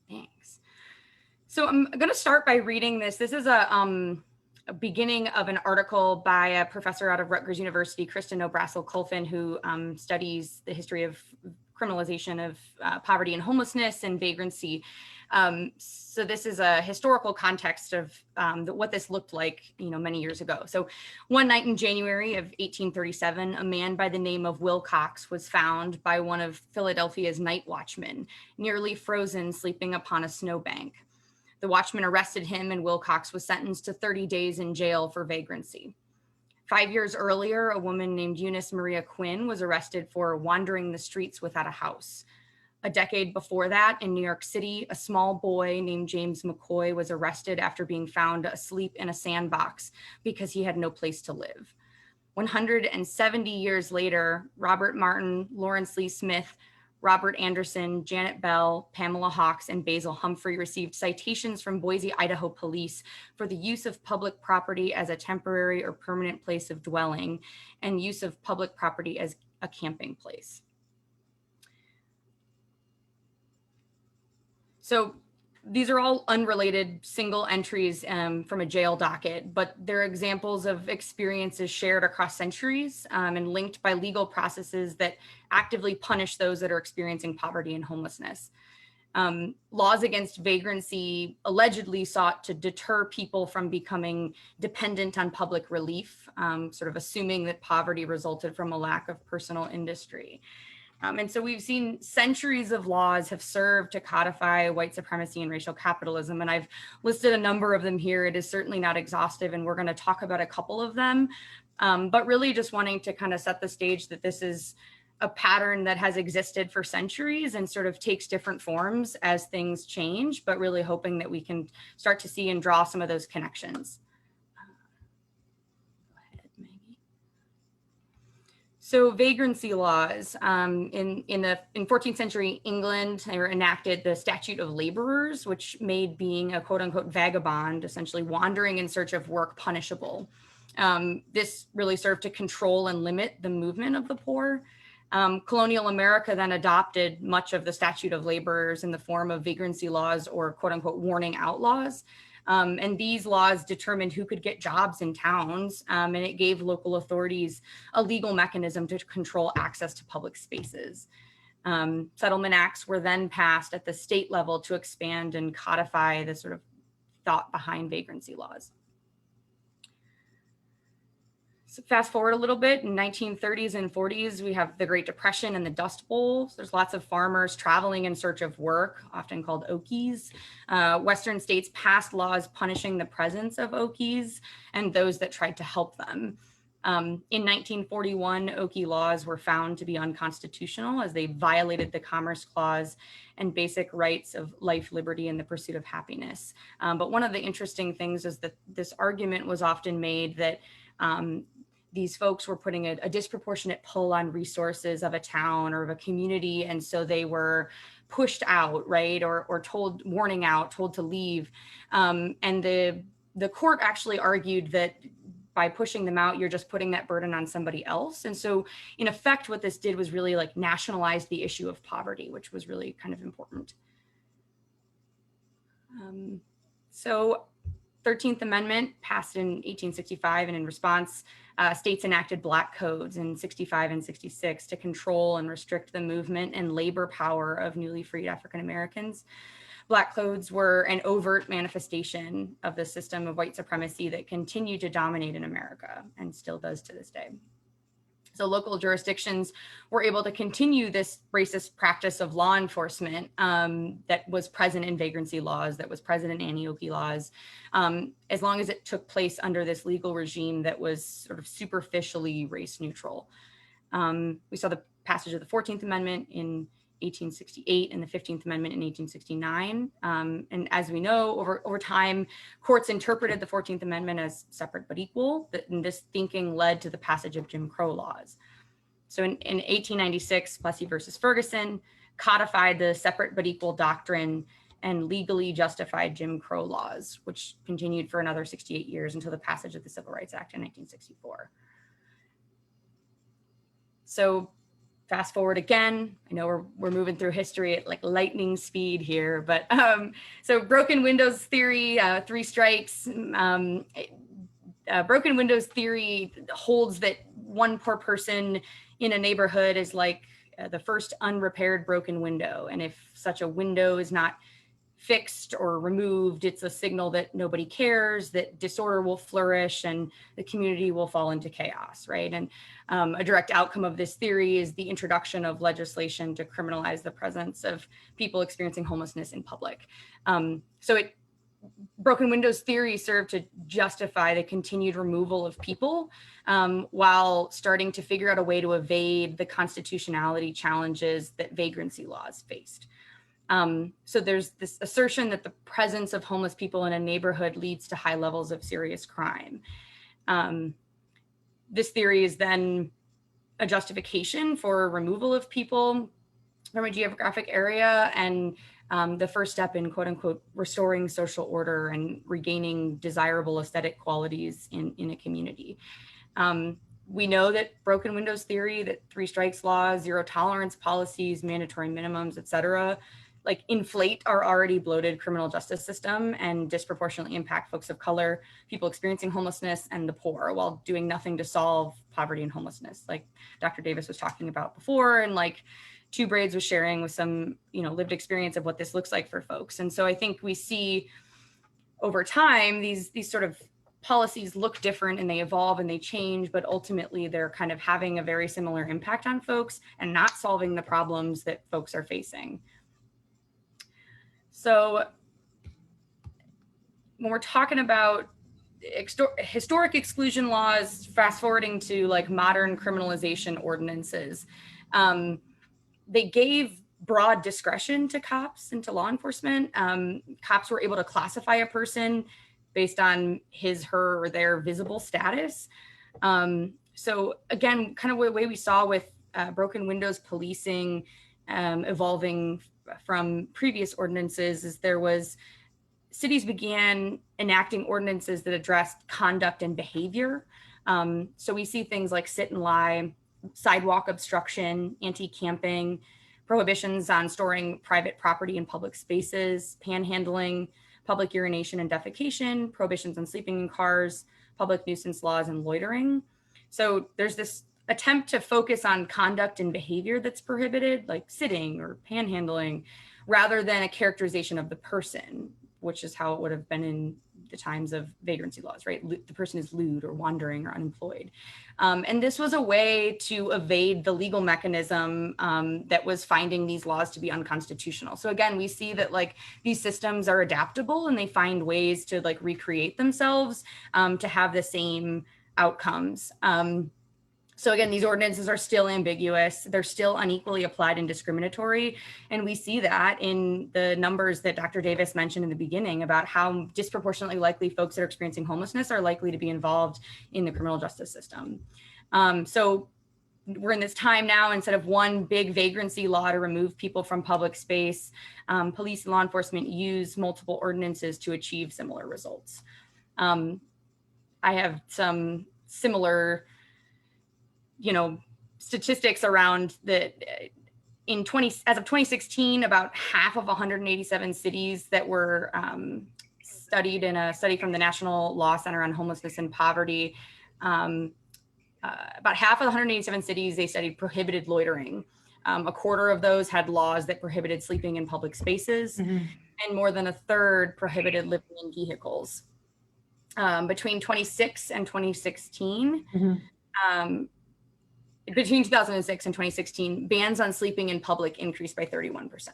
Thanks. So I'm going to start by reading this. This is a beginning of an article by a professor out of Rutgers University, Kristen Obrasil-Colfin, who studies the history of criminalization of poverty and homelessness and vagrancy. So this is a historical context of what this looked like, many years ago. So one night in January of 1837, a man by the name of Wilcox was found by one of Philadelphia's night watchmen, nearly frozen, sleeping upon a snowbank. The watchman arrested him, and Wilcox was sentenced to 30 days in jail for vagrancy. 5 years earlier, a woman named Eunice Maria Quinn was arrested for wandering the streets without a house. A decade before that, in New York City, a small boy named James McCoy was arrested after being found asleep in a sandbox because he had no place to live. 170 years later, Robert Martin, Lawrence Lee Smith, Robert Anderson, Janet Bell, Pamela Hawks, and Basil Humphrey received citations from Boise, Idaho police for the use of public property as a temporary or permanent place of dwelling and use of public property as a camping place. So these are all unrelated single entries from a jail docket, but they're examples of experiences shared across centuries and linked by legal processes that actively punish those that are experiencing poverty and homelessness. Laws against vagrancy allegedly sought to deter people from becoming dependent on public relief, sort of assuming that poverty resulted from a lack of personal industry. And so we've seen centuries of laws have served to codify white supremacy and racial capitalism. And I've listed a number of them here. It is certainly not exhaustive, and we're going to talk about a couple of them, but really just wanting to kind of set the stage that this is a pattern that has existed for centuries and sort of takes different forms as things change, but really hoping that we can start to see and draw some of those connections. So vagrancy laws in 14th century England, they were enacted the Statute of Laborers, which made being a quote unquote vagabond, essentially wandering in search of work, punishable. This really served to control and limit the movement of the poor. Colonial America then adopted much of the Statute of Laborers in the form of vagrancy laws or quote unquote warning out laws. And these laws determined who could get jobs in towns, and it gave local authorities a legal mechanism to control access to public spaces. Settlement acts were then passed at the state level to expand and codify the sort of thought behind vagrancy laws. So fast forward a little bit, in 1930s and 40s, we have the Great Depression and the Dust Bowl. So there's lots of farmers traveling in search of work, often called Okies. Western states passed laws punishing the presence of Okies and those that tried to help them. In 1941, Okie laws were found to be unconstitutional as they violated the Commerce Clause and basic rights of life, liberty, and the pursuit of happiness. But one of the interesting things is that this argument was often made that these folks were putting a disproportionate pull on resources of a town or of a community. And so they were pushed out, right? Or told, warning out, told to leave. And the court actually argued that by pushing them out, you're just putting that burden on somebody else. And so in effect, what this did was really like nationalize the issue of poverty, which was really kind of important. So 13th Amendment passed in 1865, and in response, states enacted Black codes in 65 and 66 to control and restrict the movement and labor power of newly freed African Americans. Black codes were an overt manifestation of the system of white supremacy that continued to dominate in America and still does to this day. So local jurisdictions were able to continue this racist practice of law enforcement that was present in vagrancy laws, that was present in anti-Okie laws, as long as it took place under this legal regime that was sort of superficially race neutral. We saw the passage of the 14th Amendment in 1868 and the 15th Amendment in 1869. And as we know, over time, courts interpreted the 14th Amendment as separate but equal, and this thinking led to the passage of Jim Crow laws. So in 1896, Plessy versus Ferguson codified the separate but equal doctrine and legally justified Jim Crow laws, which continued for another 68 years until the passage of the Civil Rights Act in 1964. So fast forward again, I know we're moving through history at like lightning speed here, but so broken windows theory, 3 strikes. Broken windows theory holds that one poor person in a neighborhood is like the first unrepaired broken window. And if such a window is not fixed or removed, it's a signal that nobody cares, that disorder will flourish and the community will fall into chaos, right? And a direct outcome of this theory is the introduction of legislation to criminalize the presence of people experiencing homelessness in public. Broken windows theory served to justify the continued removal of people while starting to figure out a way to evade the constitutionality challenges that vagrancy laws faced. So there's this assertion that the presence of homeless people in a neighborhood leads to high levels of serious crime. This theory is then a justification for removal of people from a geographic area and the first step in quote unquote restoring social order and regaining desirable aesthetic qualities in a community. We know that broken windows theory, that 3 strikes laws, zero tolerance policies, mandatory minimums, et cetera, like inflate our already bloated criminal justice system and disproportionately impact folks of color, people experiencing homelessness, and the poor, while doing nothing to solve poverty and homelessness, like Dr. Davis was talking about before, and like Two Braids was sharing with some, lived experience of what this looks like for folks. And so I think we see over time, these sort of policies look different and they evolve and they change, but ultimately they're kind of having a very similar impact on folks and not solving the problems that folks are facing. So when we're talking about historic exclusion laws, fast forwarding to like modern criminalization ordinances, they gave broad discretion to cops and to law enforcement. Cops were able to classify a person based on his, her, or their visible status. So again, kind of the way we saw with broken windows policing evolving from previous ordinances is cities began enacting ordinances that addressed conduct and behavior. So we see things like sit and lie, sidewalk obstruction, anti-camping, prohibitions on storing private property in public spaces, panhandling, public urination and defecation, prohibitions on sleeping in cars, public nuisance laws, and loitering. So there's this attempt to focus on conduct and behavior that's prohibited, like sitting or panhandling, rather than a characterization of the person, which is how it would have been in the times of vagrancy laws, right? The person is lewd or wandering or unemployed. And this was a way to evade the legal mechanism that was finding these laws to be unconstitutional. So again, we see that like these systems are adaptable and they find ways to like recreate themselves to have the same outcomes. So again, these ordinances are still ambiguous. They're still unequally applied and discriminatory. And we see that in the numbers that Dr. Davis mentioned in the beginning about how disproportionately likely folks that are experiencing homelessness are likely to be involved in the criminal justice system. So we're in this time now, instead of one big vagrancy law to remove people from public space, police and law enforcement use multiple ordinances to achieve similar results. I have some similar statistics around that as of 2016, about half of 187 cities that were studied in a study from the National Law Center on Homelessness and Poverty, about half of the 187 cities they studied prohibited loitering. A quarter of those had laws that prohibited sleeping in public spaces, and more than a third prohibited living in vehicles. Between 2006 and 2016, between 2006 and 2016, bans on sleeping in public increased by 31%.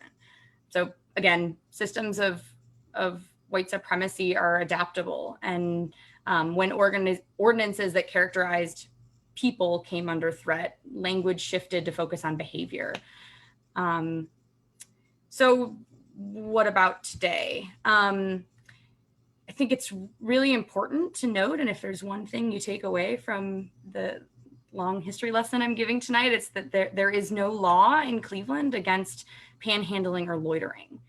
So again, systems of white supremacy are adaptable. And when ordinances that characterized people came under threat, language shifted to focus on behavior. So what about today? I think it's really important to note, and if there's one thing you take away from the long history lesson I'm giving tonight, it's that there is no law in Cleveland against panhandling or loitering.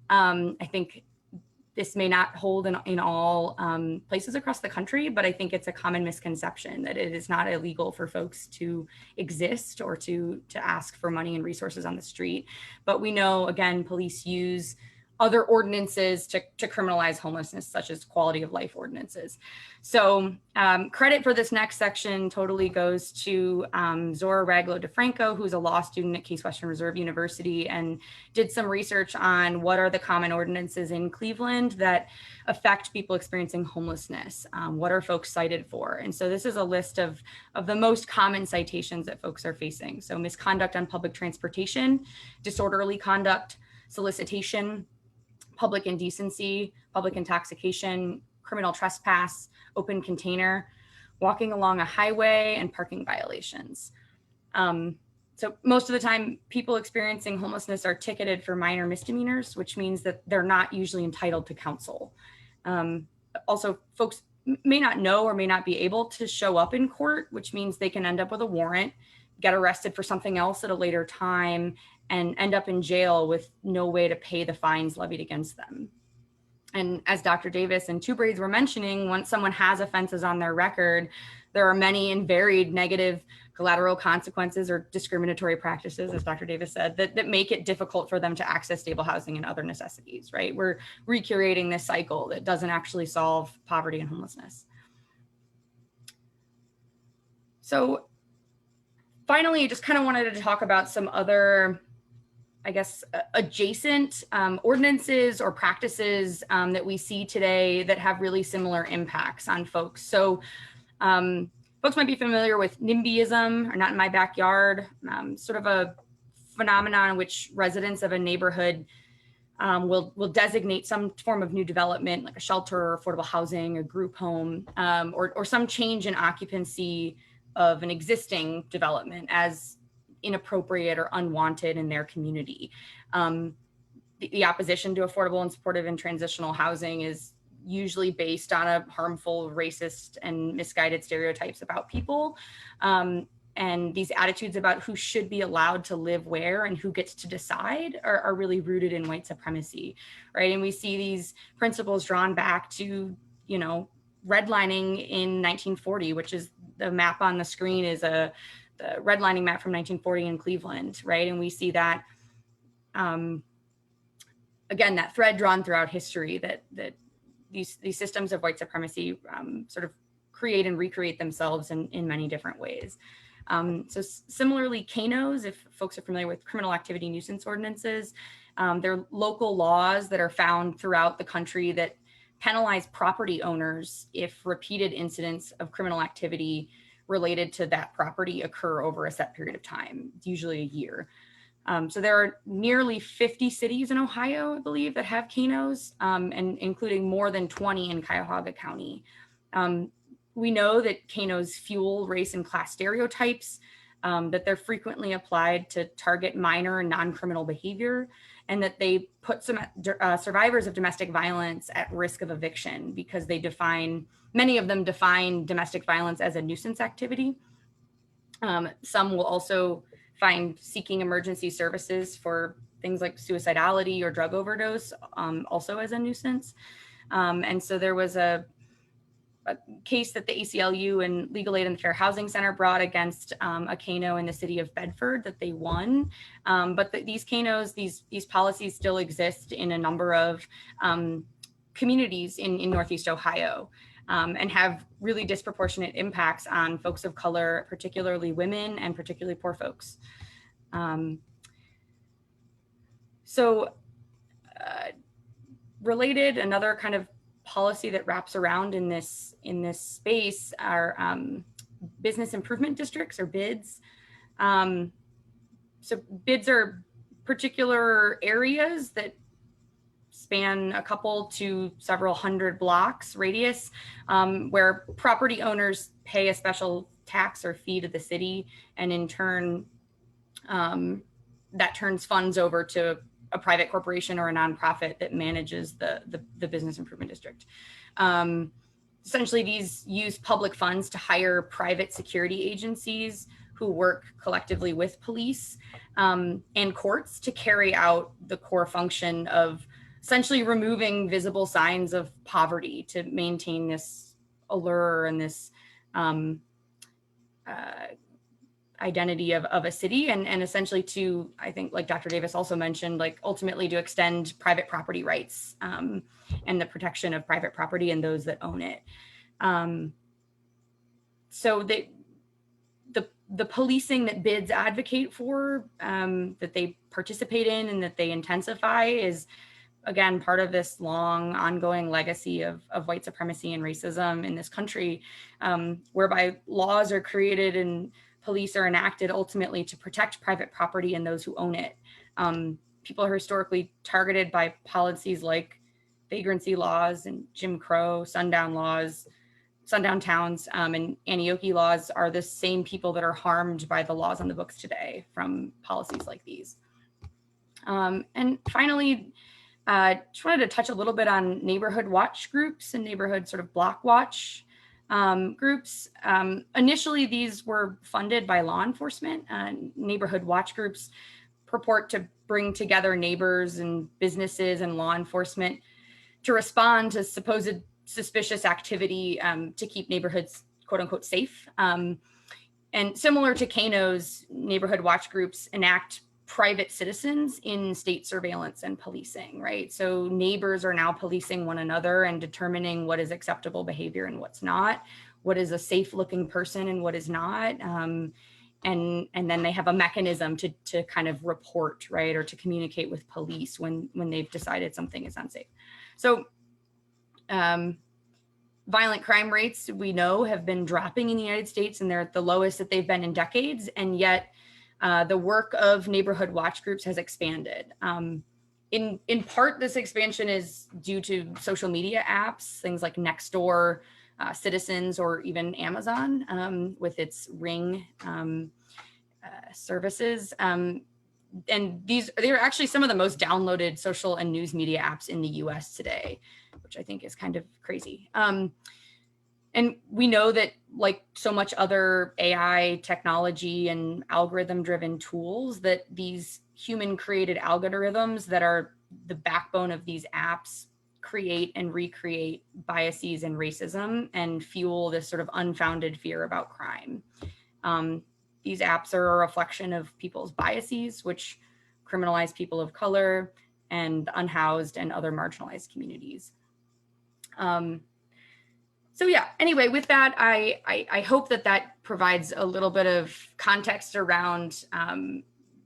I think this may not hold in all places across the country, but I think it's a common misconception that it is not illegal for folks to exist or to ask for money and resources on the street. But we know, again, police use other ordinances to criminalize homelessness, such as quality of life ordinances. So credit for this next section totally goes to Zora Raglo DeFranco, who's a law student at Case Western Reserve University, and did some research on what are the common ordinances in Cleveland that affect people experiencing homelessness. What are folks cited for? And so this is a list of the most common citations that folks are facing. So misconduct on public transportation, disorderly conduct, solicitation, public indecency, public intoxication, criminal trespass, open container, walking along a highway, and parking violations. So most of the time, people experiencing homelessness are ticketed for minor misdemeanors, which means that they're not usually entitled to counsel. Also, folks may not know or may not be able to show up in court, which means they can end up with a warrant, get arrested for something else at a later time, and end up in jail with no way to pay the fines levied against them. And as Dr. Davis and Two Braids were mentioning, once someone has offenses on their record, there are many and varied negative collateral consequences or discriminatory practices, as Dr. Davis said, that make it difficult for them to access stable housing and other necessities, right? We're recreating this cycle that doesn't actually solve poverty and homelessness. So finally, I just kind of wanted to talk about some other, I guess, adjacent ordinances or practices that we see today that have really similar impacts on folks. So folks might be familiar with NIMBYism, or not in my backyard, sort of a phenomenon in which residents of a neighborhood will designate some form of new development, like a shelter, or affordable housing, or group home, or some change in occupancy of an existing development as inappropriate or unwanted in their community. The opposition to affordable and supportive and transitional housing is usually based on a harmful, racist, and misguided stereotypes about people. And these attitudes about who should be allowed to live where and who gets to decide are really rooted in white supremacy, right? And we see these principles drawn back to, you know, redlining in 1940, which is the map on the screen is the redlining map from 1940 in Cleveland, right? And we see that, again, that thread drawn throughout history that these systems of white supremacy sort of create and recreate themselves in many different ways. So similarly, KNOs, if folks are familiar with criminal activity nuisance ordinances, they're local laws that are found throughout the country that penalize property owners if repeated incidents of criminal activity related to that property occur over a set period of time, usually a year. So there are nearly 50 cities in Ohio, I believe, that have KNOs, and including more than 20 in Cuyahoga County. We know that KNOs fuel race and class stereotypes, that they're frequently applied to target minor and non-criminal behavior, and that they put some survivors of domestic violence at risk of eviction because many of them define domestic violence as a nuisance activity. Some will also find seeking emergency services for things like suicidality or drug overdose also as a nuisance. And so there was a case that the ACLU and Legal Aid and the Fair Housing Center brought against a KNO in the city of Bedford that they won. But these KNOs, these policies still exist in a number of communities in Northeast Ohio, and have really disproportionate impacts on folks of color, particularly women and particularly poor folks. Related, another kind of policy that wraps around in this space are business improvement districts, or BIDs. So BIDs are particular areas that span a couple to several hundred blocks radius, where property owners pay a special tax or fee to the city, and in turn, that turns funds over to a private corporation or a nonprofit that manages the business improvement district. Essentially, these use public funds to hire private security agencies who work collectively with police and courts to carry out the core function of essentially removing visible signs of poverty to maintain this allure and this identity of a city, and essentially to, I think, like Dr. Davis also mentioned, like ultimately to extend private property rights and the protection of private property and those that own it. So the policing that bids advocate for, that they participate in and that they intensify is, again, part of this long ongoing legacy of white supremacy and racism in this country, whereby laws are created and police are enacted ultimately to protect private property and those who own it. People are historically targeted by policies like vagrancy laws and Jim Crow, sundown laws, sundown towns, and Antioch laws are the same people that are harmed by the laws on the books today from policies like these. And finally, just wanted to touch a little bit on neighborhood watch groups and neighborhood sort of block watch groups. Initially, these were funded by law enforcement. Neighborhood watch groups purport to bring together neighbors and businesses and law enforcement to respond to supposed suspicious activity to keep neighborhoods, quote unquote, safe. And similar to Kano's, neighborhood watch groups enact private citizens in state surveillance and policing, right? So neighbors are now policing one another and determining what is acceptable behavior and what's not, what is a safe looking person and what is not. And then they have a mechanism to kind of report, right? Or to communicate with police when they've decided something is unsafe. So violent crime rates, we know, have been dropping in the United States, and they're at the lowest that they've been in decades. And yet the work of neighborhood watch groups has expanded. In part, this expansion is due to social media apps, things like Nextdoor, Citizens, or even Amazon with its Ring services. And they're actually some of the most downloaded social and news media apps in the US today, which I think is kind of crazy. And we know that, like so much other AI technology and algorithm-driven tools, that these human-created algorithms that are the backbone of these apps create and recreate biases and racism and fuel this sort of unfounded fear about crime. These apps are a reflection of people's biases, which criminalize people of color and unhoused and other marginalized communities. So yeah, anyway, with that, I hope that provides a little bit of context around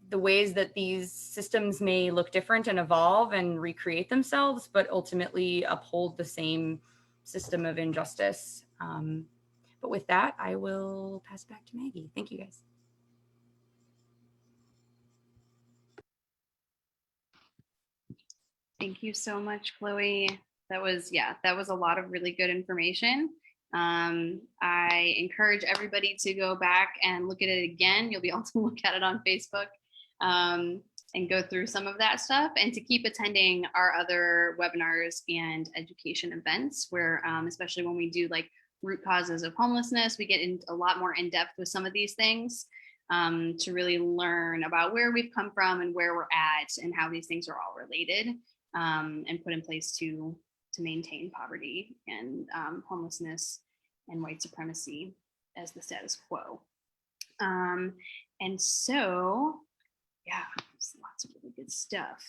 the ways that these systems may look different and evolve and recreate themselves, but ultimately uphold the same system of injustice. But with that, I will pass it back to Maggie. Thank you, guys. Thank you so much, Chloe. That was a lot of really good information. I encourage everybody to go back and look at it again. You'll be able to look at it on Facebook and go through some of that stuff, and to keep attending our other webinars and education events where, especially when we do like root causes of homelessness, we get in a lot more in depth with some of these things to really learn about where we've come from and where we're at and how these things are all related. And put in place to maintain poverty and homelessness and white supremacy as the status quo. And so, yeah, there's lots of really good stuff.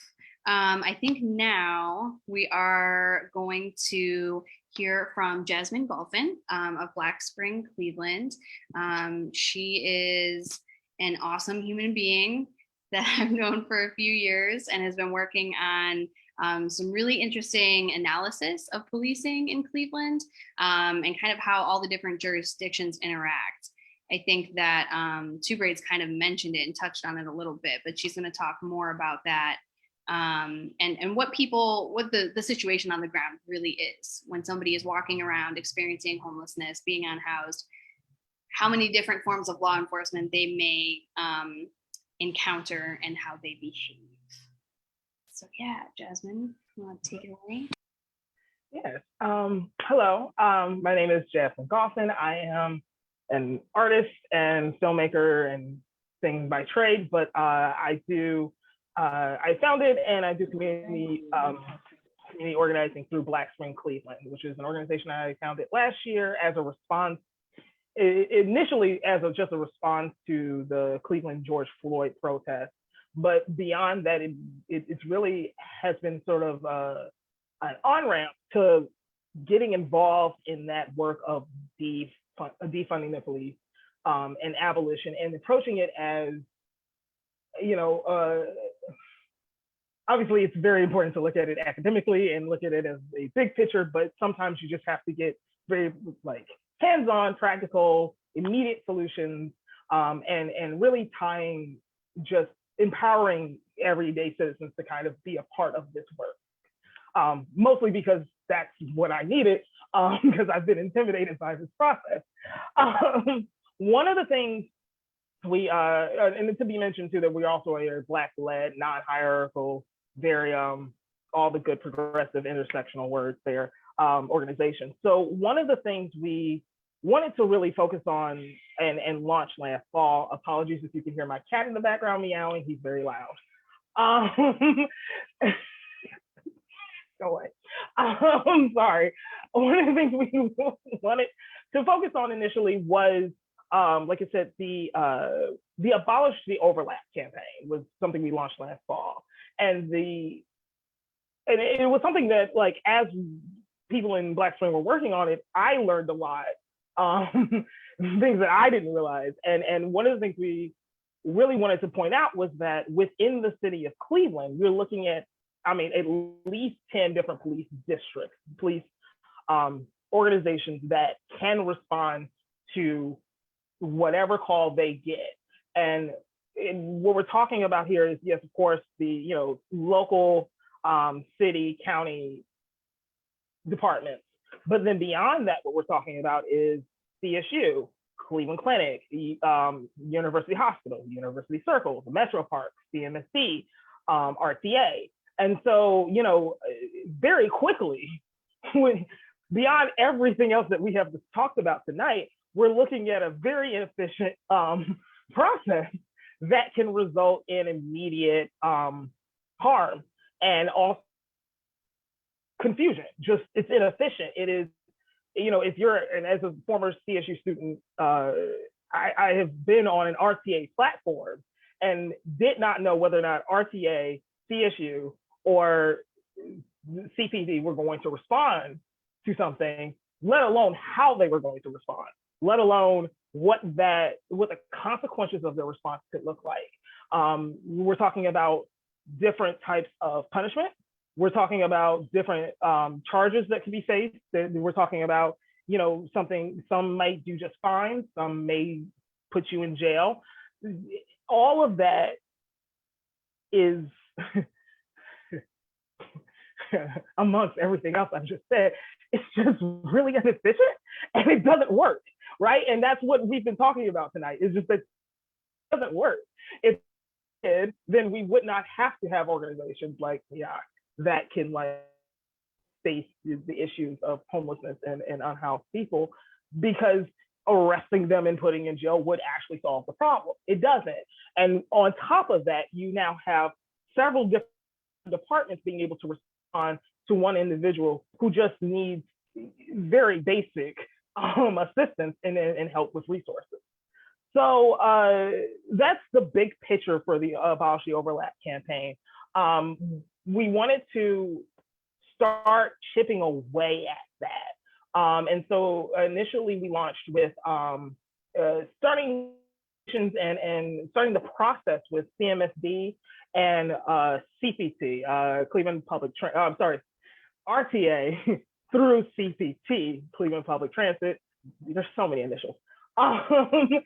I think now we are going to hear from Jasmine Dolphin of Black Spring, Cleveland. She is an awesome human being that I've known for a few years and has been working on some really interesting analysis of policing in Cleveland and kind of how all the different jurisdictions interact. I think that Two Braids kind of mentioned it and touched on it a little bit, but she's going to talk more about that and what the situation on the ground really is when somebody is walking around experiencing homelessness, being unhoused, how many different forms of law enforcement they may encounter and how they behave. So yeah, Jasmine, you want to take it away? Yes. Hello. My name is Jasmine Dolphin. I am an artist and filmmaker and sing by trade, but I founded and I do community organizing through Black Spring Cleveland, which is an organization I founded last year as a response initially as just a response to the Cleveland George Floyd protest. But beyond that, it's really has been sort of an on-ramp to getting involved in that work of defunding the police and abolition, and approaching it as, obviously it's very important to look at it academically and look at it as a big picture, but sometimes you just have to get very hands-on, practical, immediate solutions, and really tying, just empowering everyday citizens to kind of be a part of this work. Mostly because that's what I needed, because I've been intimidated by this process. One of the things we, and to be mentioned too, that we also are a Black-led, non-hierarchical, very, all the good progressive intersectional words there, organization. So one of the things we wanted to really focus on and launch last fall, apologies if you can hear my cat in the background meowing, he's very loud. Go away. I'm sorry. One of the things we wanted to focus on initially was, like I said, the Abolish the Overlap campaign was something we launched last fall. And it was something that, like, as people in Black Swing were working on it, I learned a lot, things that I didn't realize. And one of the things we really wanted to point out was that within the city of Cleveland, we're looking at, at least 10 different police districts, police organizations that can respond to whatever call they get. And what we're talking about here is, yes, of course, the local, city, county departments. But then beyond that, what we're talking about is CSU, Cleveland Clinic, University Hospital, University Circle, the Metro Park, CMSD, RCA. And so, very quickly, beyond everything else that we have talked about tonight, we're looking at a very inefficient process that can result in immediate harm and also confusion. Just, it's inefficient. It is, if you're, and as a former CSU student, I have been on an RTA platform and did not know whether or not RTA, CSU, or CPD were going to respond to something, let alone how they were going to respond, let alone what the consequences of their response could look like. We're talking about different types of punishment. We're talking about different charges that can be faced. We're talking about, some might do just fine, some may put you in jail. All of that is, amongst everything else I've just said, it's just really inefficient and it doesn't work, right? And that's what we've been talking about tonight, is just that it doesn't work. If it did, then we would not have to have organizations like Neocs that can face the issues of homelessness and unhoused people, because arresting them and putting in jail would actually solve the problem. It doesn't. And on top of that, you now have several different departments being able to respond to one individual who just needs very basic assistance and help with resources. So that's the big picture for the Abolish the Overlap campaign. We wanted to start chipping away at that. And so initially we launched with starting starting the process with CMSD and CPT, Cleveland Public, RTA through CPT, Cleveland Public Transit. There's so many initials. And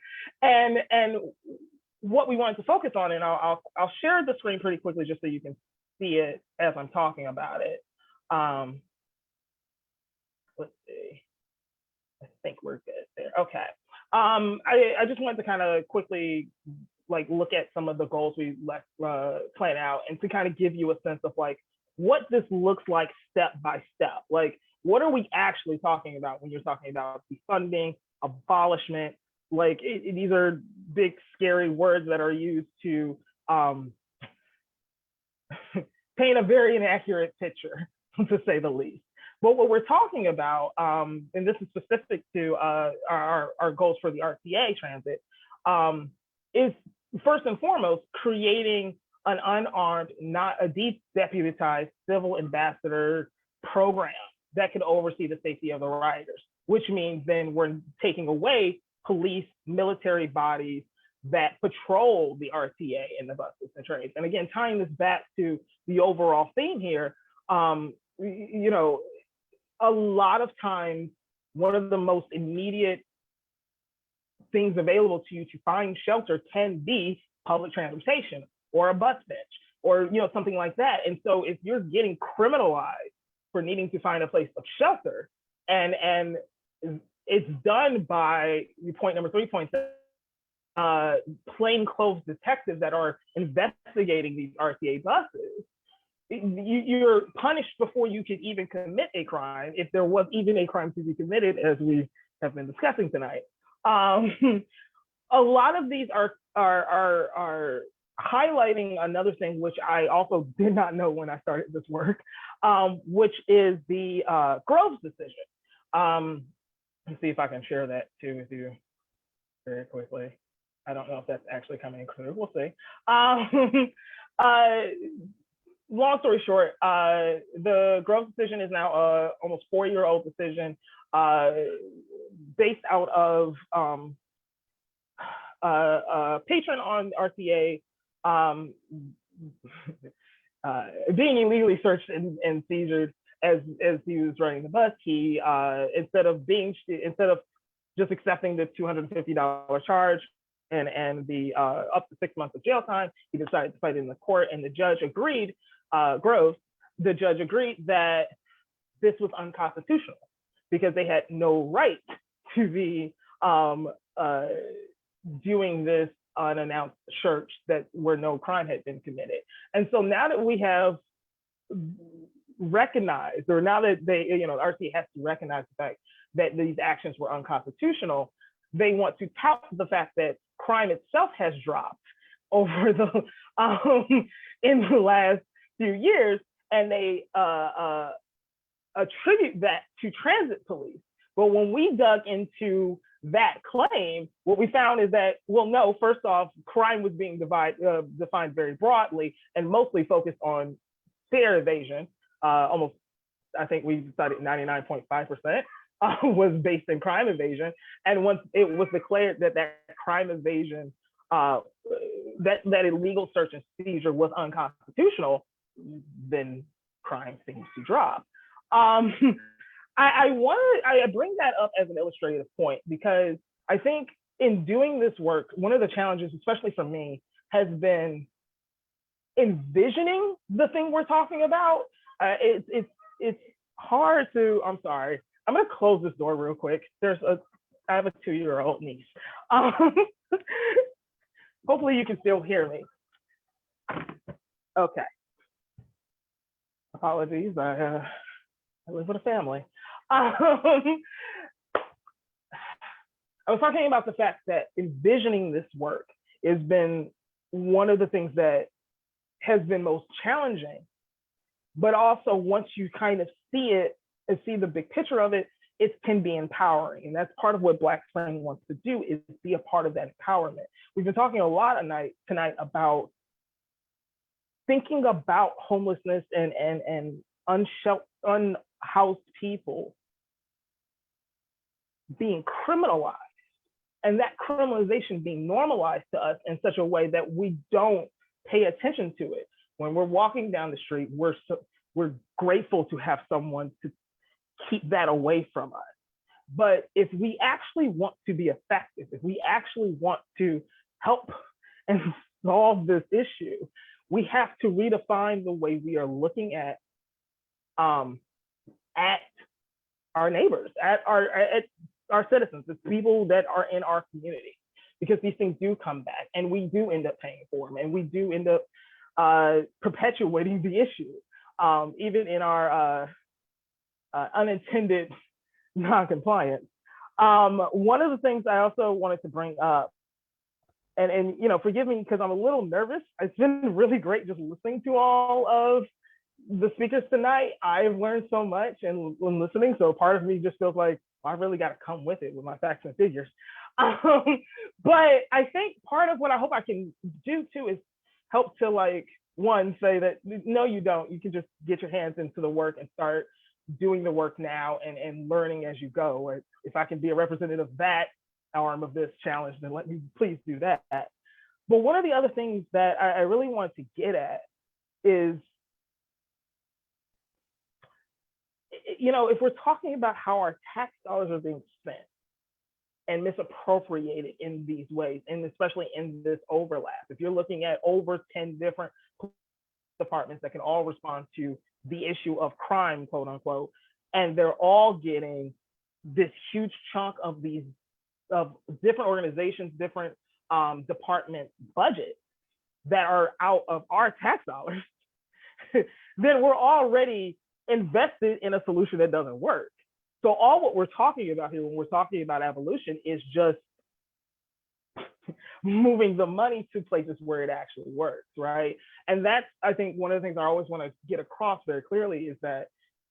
what we wanted to focus on, and I'll share the screen pretty quickly just so you can see it as I'm talking about it. Let's see. I think we're good there. Okay. I just wanted to kind of quickly look at some of the goals we plan out, and to kind of give you a sense of what this looks like step by step. What are we actually talking about when you're talking about defunding, abolishment? These are big, scary words that are used to paint a very inaccurate picture, to say the least. But what we're talking about, and this is specific to our goals for the RCA Transit, is first and foremost creating an unarmed, not a deputized civil ambassador program that could oversee the safety of the riders, which means then we're taking away police, military bodies that patrol the RTA and the buses and trains. And again, tying this back to the overall theme here, you know, a lot of times, one of the most immediate things available to you to find shelter can be public transportation or a bus bench or, you know, something like that. And so if you're getting criminalized for needing to find a place of shelter, and it's done by point number 3.7, plainclothes detectives that are investigating these RTA buses, you're punished before you could even commit a crime, if there was even a crime to be committed, as we have been discussing tonight. A lot of these are highlighting another thing, which I also did not know when I started this work, which is the Groves decision. Let's see if I can share that too with you very quickly. I don't know if that's actually coming through. We'll see. Long story short, the Groves decision is now a almost 4-year-old decision based out of a patron on RCA being illegally searched and seizured as he was riding the bus. He instead of just accepting the $250 charge and the up to 6 months of jail time, he decided to fight in the court, and the judge agreed. Groves, the judge agreed that this was unconstitutional because they had no right to be doing this unannounced search where no crime had been committed. And so now that we have recognized, or now that they, you know, RCA has to recognize the fact that these actions were unconstitutional, they want to tout the fact that crime itself has dropped over the in the last few years, and they attribute that to transit police. But when we dug into that claim, what we found is that, well, no, first off, crime was being defined very broadly and mostly focused on fare evasion. Almost, I think we decided 99.5% was based in crime evasion. And once it was declared that crime evasion, that illegal search and seizure was unconstitutional, then crime seems to drop. I bring that up as an illustrative point because I think in doing this work, one of the challenges, especially for me, has been envisioning the thing we're talking about. It's hard to, I'm sorry, I'm gonna close this door real quick. I have a 2-year-old niece. Hopefully you can still hear me. Okay. Apologies, I live with a family. I was talking about the fact that envisioning this work has been one of the things that has been most challenging, but also once you kind of see it and see the big picture of it, it can be empowering. And that's part of what Black Spring wants to do, is be a part of that empowerment. We've been talking a lot tonight about thinking about homelessness and unhoused people being criminalized, and that criminalization being normalized to us in such a way that we don't pay attention to it. When we're walking down the street, we're grateful to have someone to keep that away from us. But if we actually want to be effective, if we actually want to help and solve this issue, we have to redefine the way we are looking at our neighbors, at our citizens, the people that are in our community, because these things do come back and we do end up paying for them, and we do end up perpetuating the issue, even in our unintended non-compliance. One of the things I also wanted to bring up, and you know, forgive me because I'm a little nervous. It's been really great just listening to all of the speakers tonight, I've learned so much and when listening. So part of me just feels like, well, I really got to come with it with my facts and figures. But I think part of what I hope I can do too is help to like, one, say that no, you don't. You can just get your hands into the work and start doing the work now and learning as you go. Or if I can be a representative of that arm of this challenge, then let me please do that. But one of the other things that I really want to get at is, you know, if we're talking about how our tax dollars are being spent and misappropriated in these ways, and especially in this overlap, if you're looking at over 10 different departments that can all respond to the issue of crime, quote unquote, and they're all getting this huge chunk of these of different organizations, different department budgets that are out of our tax dollars, then we're already invested in a solution that doesn't work. So all what we're talking about here when we're talking about evolution is just moving the money to places where it actually works, right? And that's, I think, one of the things I always want to get across very clearly is that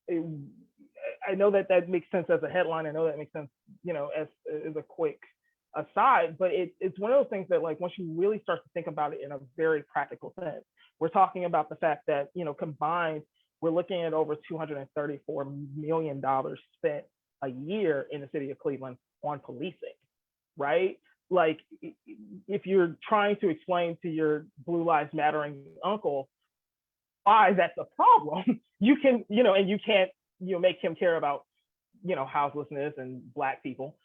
I know that that makes sense as a headline. I know that makes sense, you know, as a quick aside, but it's one of those things that, like, once you really start to think about it in a very practical sense, we're talking about the fact that, you know, combined, we're looking at over $234 million spent a year in the city of Cleveland on policing, right? Like, if you're trying to explain to your Blue Lives Mattering uncle why that's a problem, you can, you know, and you can't, you know, make him care about, you know, houselessness and Black people.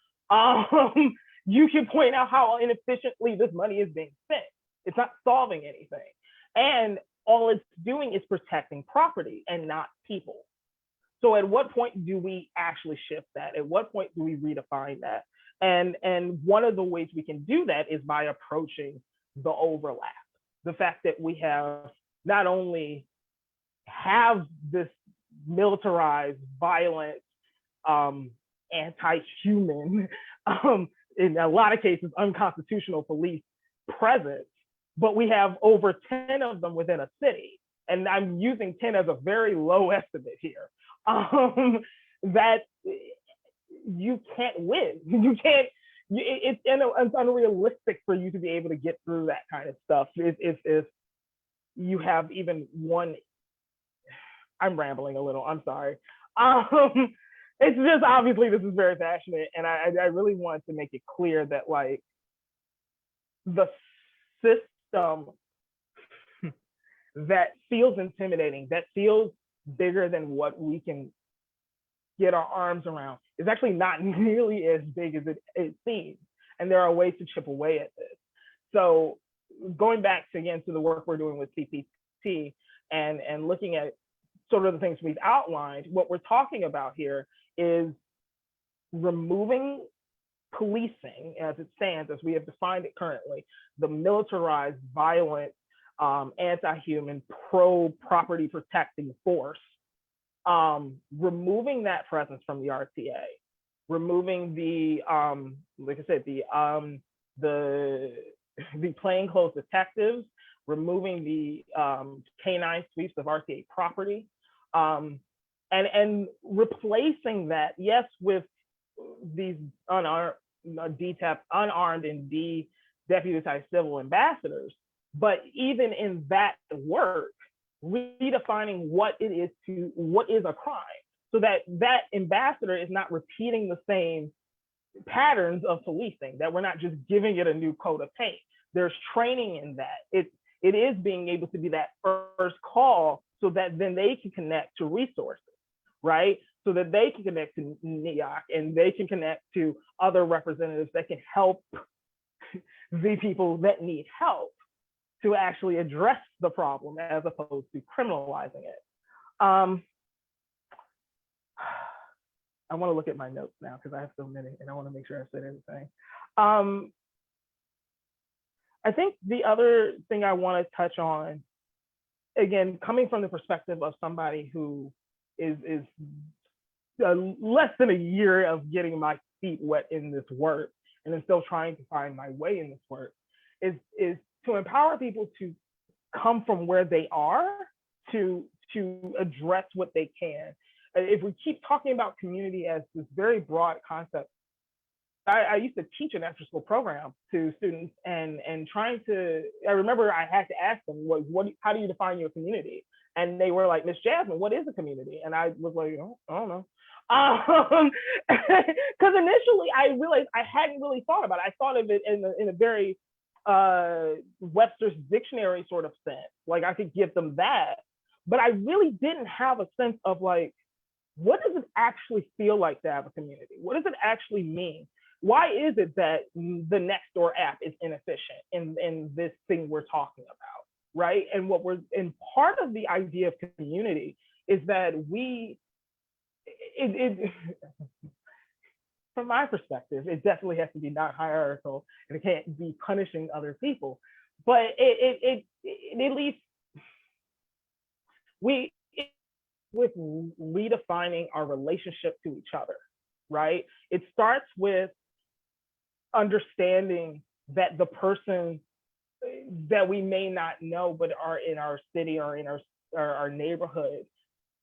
You can point out how inefficiently this money is being spent. It's not solving anything. And all it's doing is protecting property and not people. So at what point do we actually shift that? At what point do we redefine that? And one of the ways we can do that is by approaching the overlap. The fact that we have not only have this militarized, violent, anti-human, in a lot of cases, unconstitutional police presence, but we have over 10 of them within a city. And I'm using 10 as a very low estimate here. That you can't win. You can't, it's unrealistic for you to be able to get through that kind of stuff if you have even one. I'm rambling a little, I'm sorry. It's just, obviously this is very passionate, and I really want to make it clear that, like, the system that feels intimidating, that feels bigger than what we can get our arms around, is actually not nearly as big as it seems. And there are ways to chip away at this. So going back to, again, to the work we're doing with CPT and looking at sort of the things we've outlined, what we're talking about here is removing policing as it stands, as we have defined it currently, the militarized, violent, anti-human, pro-property protecting force, removing that presence from the RTA, removing the, like I said, the plainclothes detectives, removing the canine sweeps of RCA property, and replacing that, yes, with these unarmed and deputized civil ambassadors, but even in that work, redefining what is a crime, so that that ambassador is not repeating the same patterns of policing, that we're not just giving it a new coat of paint. There's training in that. It is being able to be that first call, so that then they can connect to resources, right? So that they can connect to Neocs and they can connect to other representatives that can help the people that need help to actually address the problem, as opposed to criminalizing it. I want to look at my notes now because I have so many and I want to make sure I said everything. I think the other thing I want to touch on, again, coming from the perspective of somebody who is less than a year of getting my feet wet in this work, and then still trying to find my way in this work, is to empower people to come from where they are to to address what they can. If we keep talking about community as this very broad concept, I used to teach an after school program to students and trying to, I remember I had to ask them, how do you define your community? And they were like, Miss Jasmine, what is a community? And I was like, oh, I don't know. Because initially I realized I hadn't really thought about it. I thought of it in a very Webster's dictionary sort of sense. Like I could give them that, but I really didn't have a sense of like, what does it actually feel like to have a community? What does it actually mean? Why is it that the Nextdoor app is inefficient in this thing we're talking about, right? And part of the idea of community is that from my perspective, it definitely has to be not hierarchical and it can't be punishing other people. But it at least with redefining our relationship to each other, right? It starts with understanding that the person that we may not know but are in our city or in our neighborhood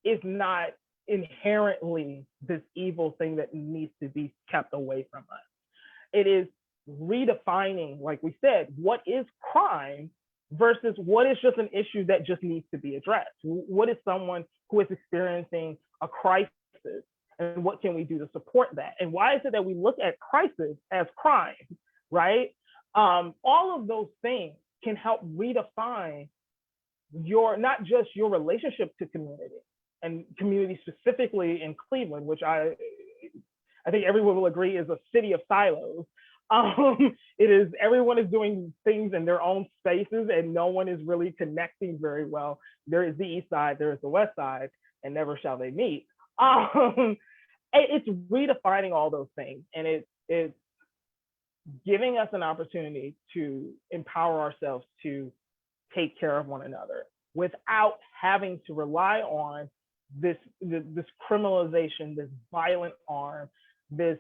is not inherently this evil thing that needs to be kept away from us. It is redefining, like we said, what is crime versus what is just an issue that just needs to be addressed. What is someone who is experiencing a crisis and what can we do to support that? And why is it that we look at crisis as crime, right? All of those things can help redefine not just your relationship to community and community specifically in Cleveland, which I think everyone will agree is a city of silos. It is, everyone is doing things in their own spaces and no one is really connecting very well. There is the East Side, there is the West Side, and never shall they meet. It's redefining all those things, and it's giving us an opportunity to empower ourselves to take care of one another without having to rely on this criminalization, this violent arm, this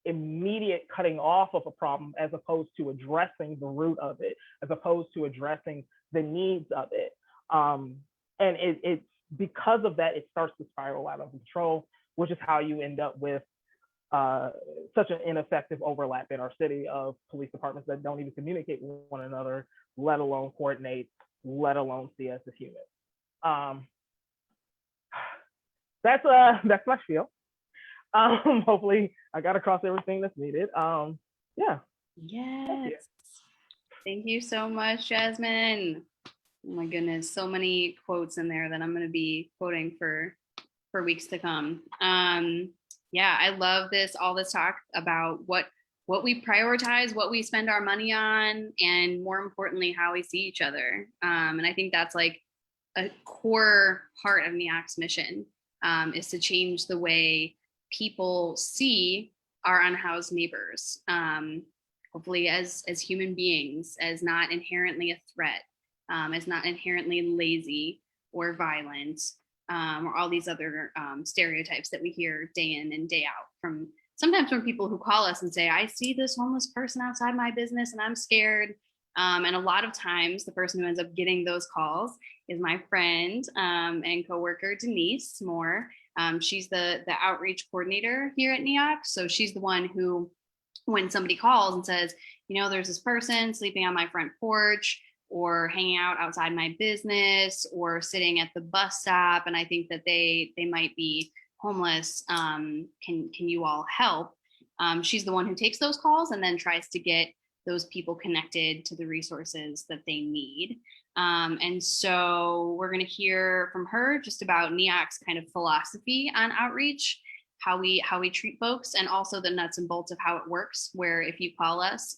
immediate cutting off of a problem, as opposed to addressing the root of it, as opposed to addressing the needs of it. And it's because of that, it starts to spiral out of control, which is how you end up with such an ineffective overlap in our city of police departments that don't even communicate with one another, let alone coordinate, let alone see us as humans. That's my spiel. Hopefully I got across everything that's needed. Yeah. Yes. Thank you so much, Jasmine. Oh my goodness, so many quotes in there that I'm going to be quoting for weeks to come. Yeah, I love all this talk about what we prioritize, what we spend our money on, and more importantly, how we see each other. And I think that's like a core part of Neocs' mission, is to change the way people see our unhoused neighbors, hopefully as human beings, as not inherently a threat, as not inherently lazy or violent, or all these other stereotypes that we hear day in and day out sometimes from people who call us and say, I see this homeless person outside my business and I'm scared. And a lot of times the person who ends up getting those calls is my friend and coworker, Denise Moore. She's the outreach coordinator here at Neocs. So she's the one who, when somebody calls and says, there's this person sleeping on my front porch or hanging out outside my business or sitting at the bus stop, and I think that they might be homeless, can you all help? She's the one who takes those calls and then tries to get those people connected to the resources that they need. And so we're going to hear from her just about Neocs' kind of philosophy on outreach, how we treat folks, and also the nuts and bolts of how it works, where if you call us,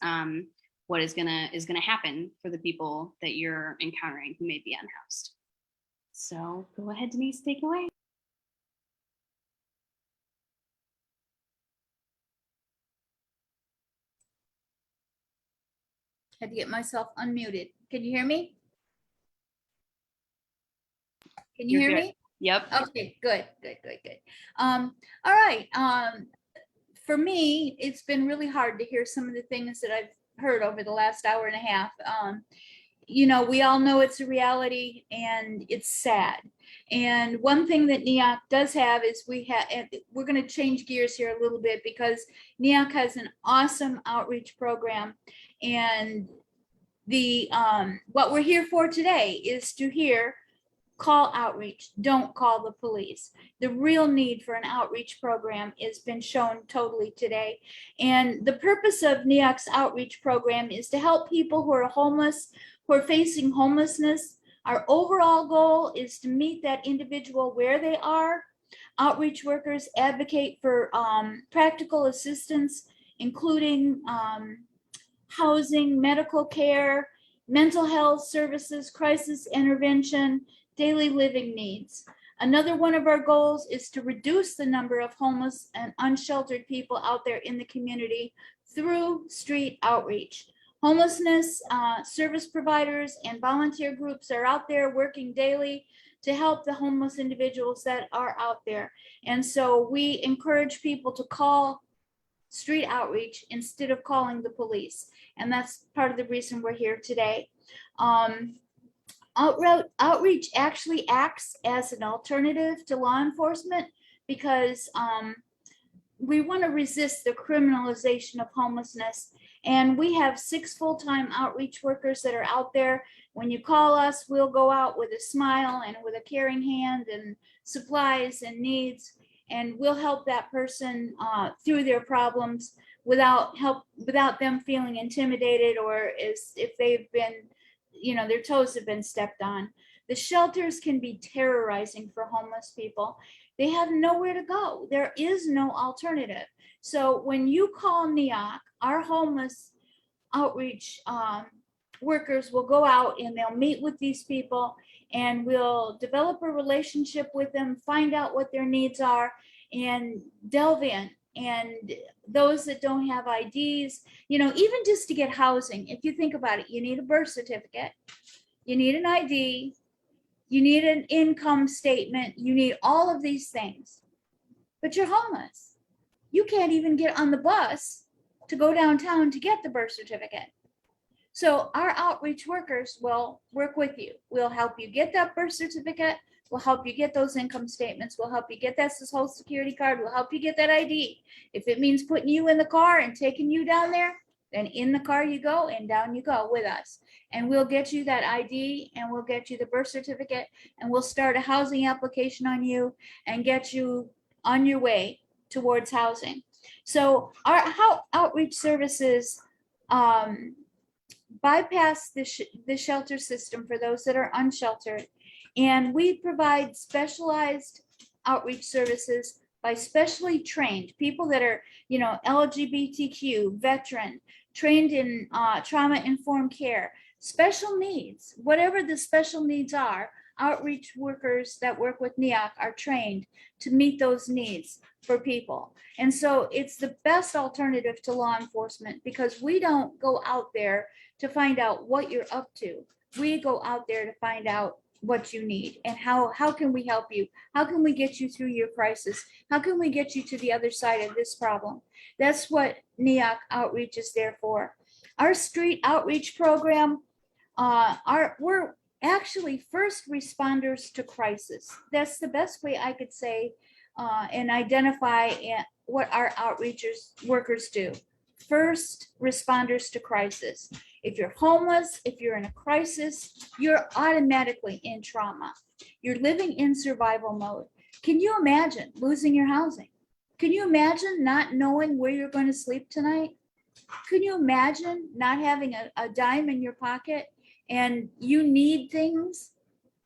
what is gonna happen for the people that you're encountering who may be unhoused. So go ahead, Denise, take it away. Had to get myself unmuted. Can you hear me? Can you hear me? Yep. Okay, good. All right. For me, it's been really hard to hear some of the things that I've heard over the last hour and a half. you know, we all know it's a reality and it's sad. And one thing that Neoc does have is we're going to change gears here a little bit, because Neoc has an awesome outreach program. And the what we're here for today is to hear call outreach, don't call the police. The real need for an outreach program has been shown totally today. And the purpose of Neoc's outreach program is to help people who are homeless, who are facing homelessness. Our overall goal is to meet that individual where they are. Outreach workers advocate for practical assistance, including housing, medical care, mental health services, crisis intervention, daily living needs. Another one of our goals is to reduce the number of homeless and unsheltered people out there in the community through street outreach. Homelessness service providers and volunteer groups are out there working daily to help the homeless individuals that are out there. And so we encourage people to call street outreach instead of calling the police. And that's part of the reason we're here today. Outreach actually acts as an alternative to law enforcement, because we want to resist the criminalization of homelessness. And we have 6 full-time outreach workers that are out there. When you call us, we'll go out with a smile and with a caring hand and supplies and needs, and we'll help that person through their problems without them feeling intimidated, or as if they've been, you know, their toes have been stepped on. The shelters can be terrorizing for homeless people. They have nowhere to go. There is no alternative. So when you call Neoc, our homeless outreach workers will go out and they'll meet with these people, and we'll develop a relationship with them, find out what their needs are, and delve in. And those that don't have IDs, you know, even just to get housing, if you think about it, you need a birth certificate, you need an ID, you need an income statement, you need all of these things, but you're homeless. You can't even get on the bus to go downtown to get the birth certificate. So our outreach workers will work with you. We'll help you get that birth certificate. We'll help you get those income statements. We'll help you get that Social Security card. We'll help you get that ID. If it means putting you in the car and taking you down there, then in the car you go and down you go with us. And we'll get you that ID, and we'll get you the birth certificate, and we'll start a housing application on you and get you on your way towards housing. So our outreach services bypass the shelter system for those that are unsheltered. And we provide specialized outreach services by specially trained people that are, you know, LGBTQ, veteran, trained in trauma-informed care, special needs, whatever the special needs are. Outreach workers that work with Neoc are trained to meet those needs for people. And so it's the best alternative to law enforcement, because we don't go out there to find out what you're up to. We go out there to find out what you need, and how can we help you? How can we get you through your crisis? How can we get you to the other side of this problem? That's what Neoc outreach is there for. Our street outreach program, we're actually first responders to crisis. That's the best way I could say and identify what our workers do. First responders to crisis. If you're homeless, if you're in a crisis, you're automatically in trauma. You're living in survival mode. Can you imagine losing your housing? Can you imagine not knowing where you're going to sleep tonight? Can you imagine not having a dime in your pocket and you need things?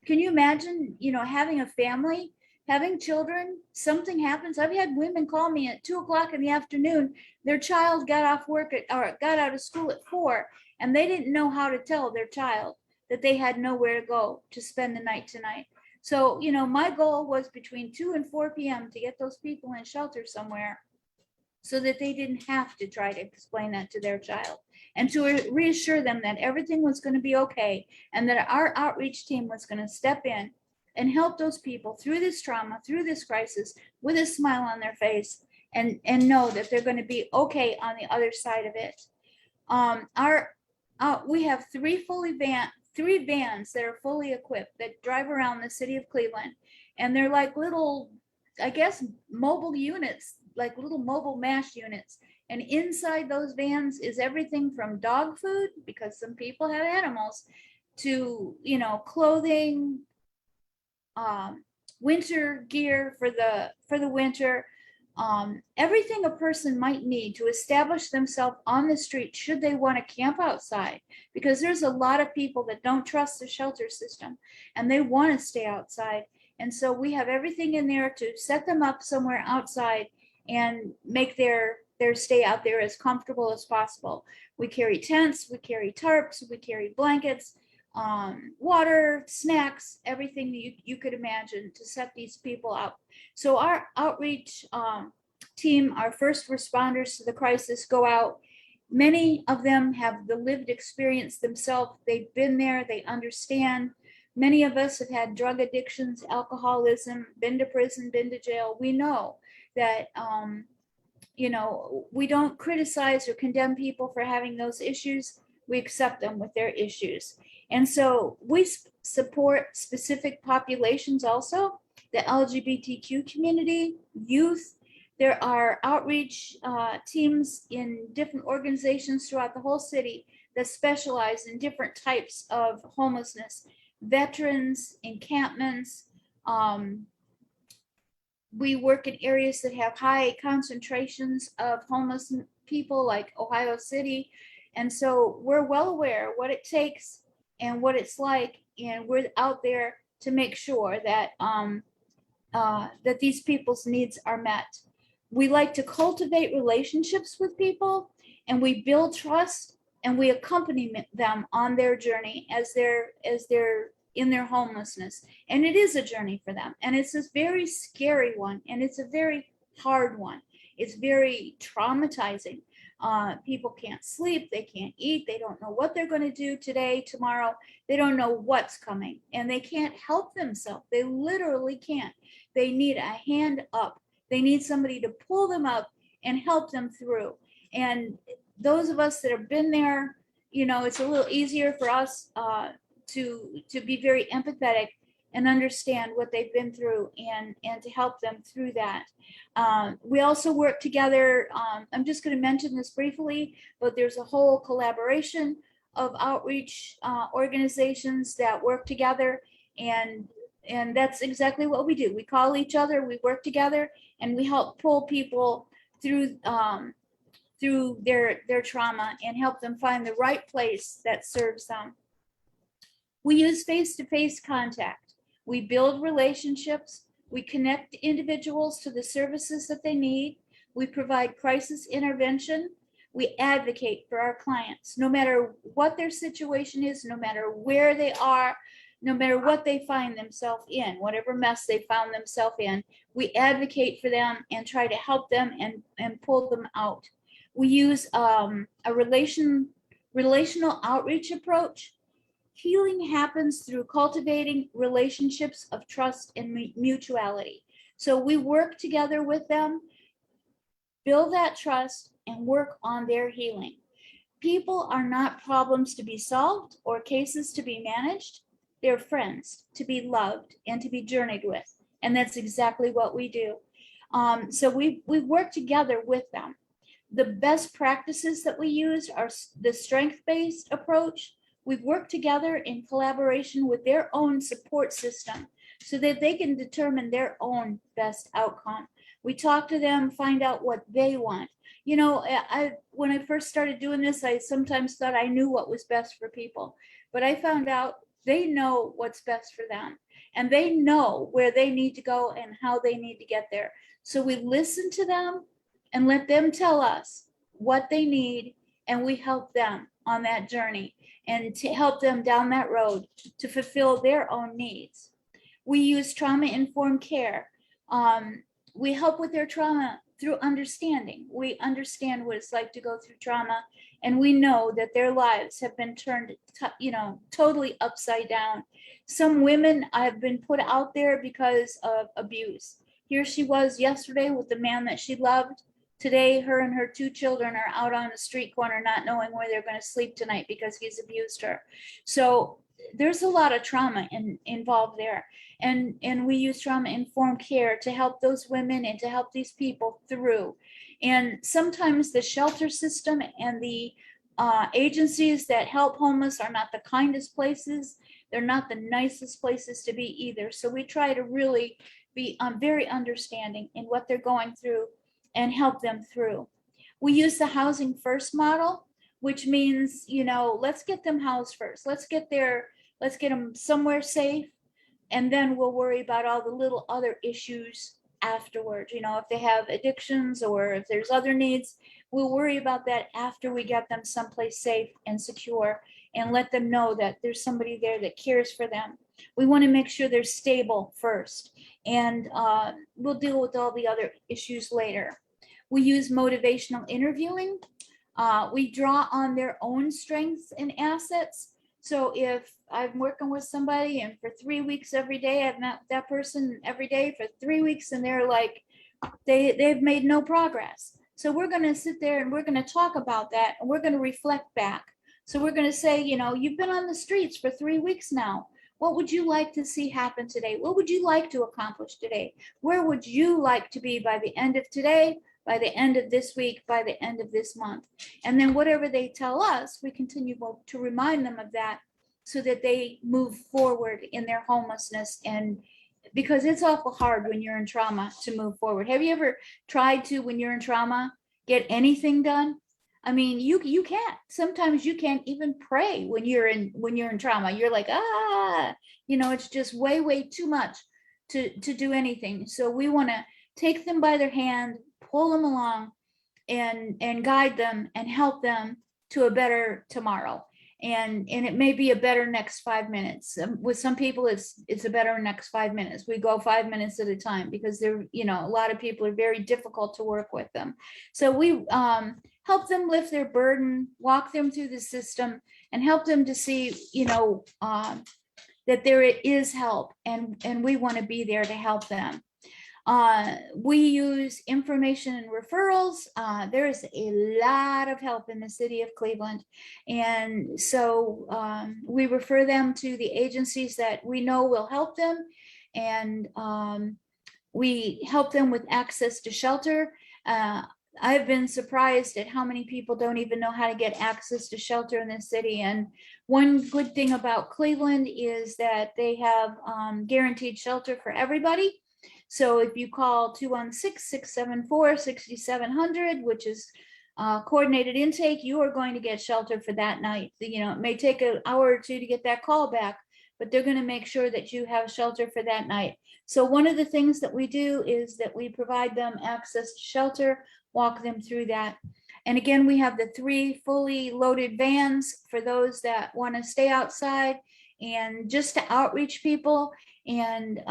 Can you imagine, you know, having a family, having children, something happens? I've had women call me at 2:00 in the afternoon. Their child got off work or got out of school at 4, and they didn't know how to tell their child that they had nowhere to go to spend the night tonight. So, you know, my goal was between 2 and 4 p.m. to get those people in shelter somewhere so that they didn't have to try to explain that to their child, and to reassure them that everything was going to be okay, and that our outreach team was going to step in and help those people through this trauma, through this crisis, with a smile on their face, and know that they're going to be okay on the other side of it. We have 3 3 vans that are fully equipped that drive around the city of Cleveland. And they're like little, I guess, mobile units, like little mobile MASH units. And inside those vans is everything from dog food, because some people have animals, to, you know, clothing, winter gear for the winter, everything a person might need to establish themselves on the street should they want to camp outside, because there's a lot of people that don't trust the shelter system and they want to stay outside. And so we have everything in there to set them up somewhere outside and make their stay out there as comfortable as possible. We carry tents, we carry tarps, we carry blankets, water, snacks, everything that you could imagine to set these people up. So our outreach team, our first responders to the crisis, go out. Many of them have the lived experience themselves. They've been there, they understand. Many of us have had drug addictions, alcoholism, been to prison, been to jail. We know that, you know, we don't criticize or condemn people for having those issues. We accept them with their issues. And so we support specific populations also, the LGBTQ community, youth. There are outreach teams in different organizations throughout the whole city that specialize in different types of homelessness, veterans, encampments. We work in areas that have high concentrations of homeless people like Ohio City. And so we're well aware what it takes and what it's like, and we're out there to make sure that that these people's needs are met. We like to cultivate relationships with people, and we build trust, and we accompany them on their journey as they're in their homelessness. And it is a journey for them, and it's a very scary one, and it's a very hard one. It's very traumatizing. People can't sleep, they can't eat, they don't know what they're going to do today, tomorrow. They don't know what's coming, and they can't help themselves. They literally can't. They need a hand up. They need somebody to pull them up and help them through. And those of us that have been there, you know, it's a little easier for us to be very empathetic and understand what they've been through, and to help them through that. We also work together. I'm just going to mention this briefly, but there's a whole collaboration of outreach organizations that work together, and that's exactly what we do. We call each other, we work together, and we help pull people through their trauma and help them find the right place that serves them. We use face-to-face contact. We build relationships. We connect individuals to the services that they need. We provide crisis intervention. We advocate for our clients, no matter what their situation is, no matter where they are, no matter what they find themselves in, whatever mess they found themselves in. We advocate for them and try to help them and pull them out. We use a relational outreach approach. Healing happens through cultivating relationships of trust and mutuality. So we work together with them, build that trust, and work on their healing. People are not problems to be solved or cases to be managed. They're friends to be loved and to be journeyed with. And that's exactly what we do. So we work together with them. The best practices that we use are the strength-based approach. We've worked together in collaboration with their own support system so that they can determine their own best outcome. We talk to them, find out what they want. You know, when I first started doing this, I sometimes thought I knew what was best for people, but I found out they know what's best for them, and they know where they need to go and how they need to get there. So we listen to them and let them tell us what they need, and we help them on that journey and to help them down that road to fulfill their own needs. We use trauma-informed care. We help with their trauma through understanding. We understand what it's like to go through trauma, and we know that their lives have been turned, totally upside down. Some women have been put out there because of abuse. Here she was yesterday with the man that she loved. Today, her and her 2 children are out on a street corner not knowing where they're going to sleep tonight because he's abused her. So there's a lot of trauma involved there. And we use trauma-informed care to help those women and to help these people through. And sometimes the shelter system and the agencies that help homeless are not the kindest places. They're not the nicest places to be either. So we try to really be very understanding in what they're going through and help them through. We use the housing first model, which means, you know, let's get them housed first. Let's get them somewhere safe. And then we'll worry about all the little other issues afterwards. You know, if they have addictions or if there's other needs, we'll worry about that after we get them someplace safe and secure and let them know that there's somebody there that cares for them. We want to make sure they're stable first, and we'll deal with all the other issues later. We use motivational interviewing. We draw on their own strengths and assets. So if I'm working with somebody and for 3 weeks every day, I've met that person every day for 3 weeks and they're like, they've made no progress. So we're going to sit there and we're going to talk about that and we're going to reflect back. So we're going to say, you know, you've been on the streets for 3 weeks now. What would you like to see happen today? What would you like to accomplish today? Where would you like to be by the end of today, by the end of this week, by the end of this month? And then whatever they tell us, we continue to remind them of that so that they move forward in their homelessness. And because it's awful hard when you're in trauma to move forward. Have you ever tried to, when you're in trauma, get anything done? I mean, you can't. Sometimes you can't even pray when you're in trauma. You're like, you know, it's just way too much to do anything. So we want to take them by their hand, pull them along, and guide them and help them to a better tomorrow. And it may be a better next 5 minutes. With some people, it's a better next 5 minutes. We go 5 minutes at a time because they're, you know, a lot of people are very difficult to work with them. So we help them lift their burden, walk them through the system, and help them to see, you know, that there is help, and we want to be there to help them. We use information and referrals. There is a lot of help in the city of Cleveland. And so we refer them to the agencies that we know will help them. And we help them with access to shelter. I've been surprised at how many people don't even know how to get access to shelter in this city. And one good thing about Cleveland is that they have guaranteed shelter for everybody. So if you call 216-674-6700, which is coordinated intake, you are going to get shelter for that night. You know, it may take an hour or two to get that call back, but they're going to make sure that you have shelter for that night. So one of the things that we do is that we provide them access to shelter, walk them through that. And again, we have the 3 fully loaded vans for those that want to stay outside and just to outreach people. And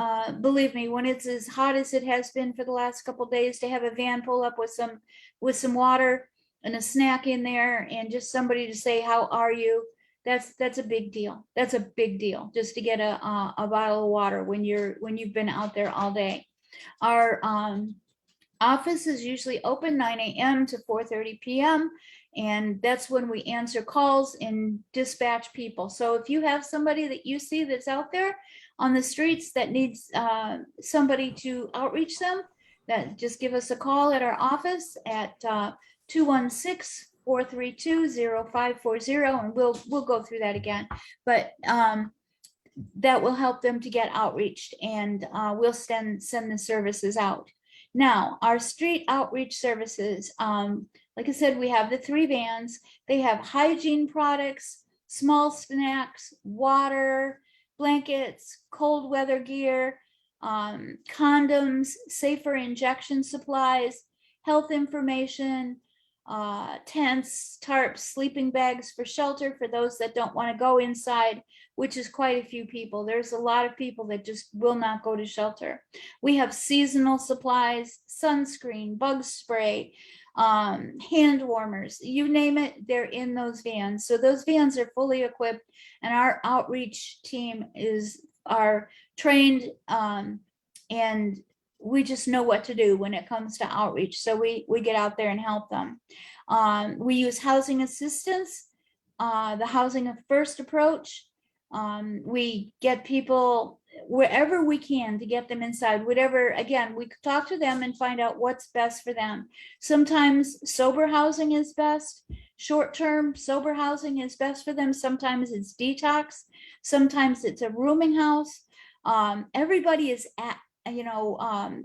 believe me, when it's as hot as it has been for the last couple of days, to have a van pull up with some water and a snack in there and just somebody to say, how are you? That's a big deal. That's a big deal, just to get a bottle of water when you've been out there all day. Our office is usually open 9 a.m. to 4:30 p.m. And that's when we answer calls and dispatch people. So if you have somebody that you see that's out there on the streets that needs somebody to outreach them, that just give us a call at our office at 216-432-0540, and we'll go through that again. But that will help them to get outreached, and we'll send the services out. Now, our street outreach services, like I said, we have the 3 vans. They have hygiene products, small snacks, water, blankets, cold weather gear, condoms, safer injection supplies, health information, tents, tarps, sleeping bags for shelter for those that don't want to go inside, which is quite a few people. There's a lot of people that just will not go to shelter. We have seasonal supplies, sunscreen, bug spray, hand warmers, you name it, they're in those vans. So those vans are fully equipped, and our outreach team are trained, and we just know what to do when it comes to outreach. So we get out there and help them. We use housing assistance, the housing of first approach. We get people wherever we can to get them inside, whatever, again, we talk to them and find out what's best for them. Sometimes sober housing is best. Short-term sober housing is best for them. Sometimes it's detox. Sometimes it's a rooming house. Everybody is at,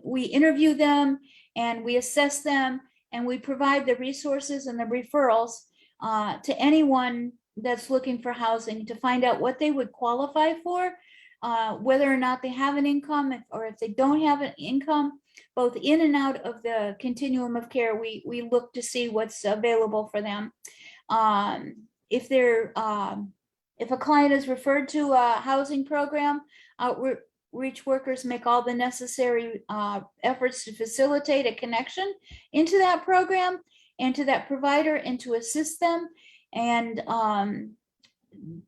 we interview them and we assess them and we provide the resources and the referrals to anyone that's looking for housing to find out what they would qualify for, whether or not they have an income, or if they don't have an income, both in and out of the continuum of care, we look to see what's available for them. If a client is referred to a housing program, outreach workers make all the necessary efforts to facilitate a connection into that program and to that provider and to assist them and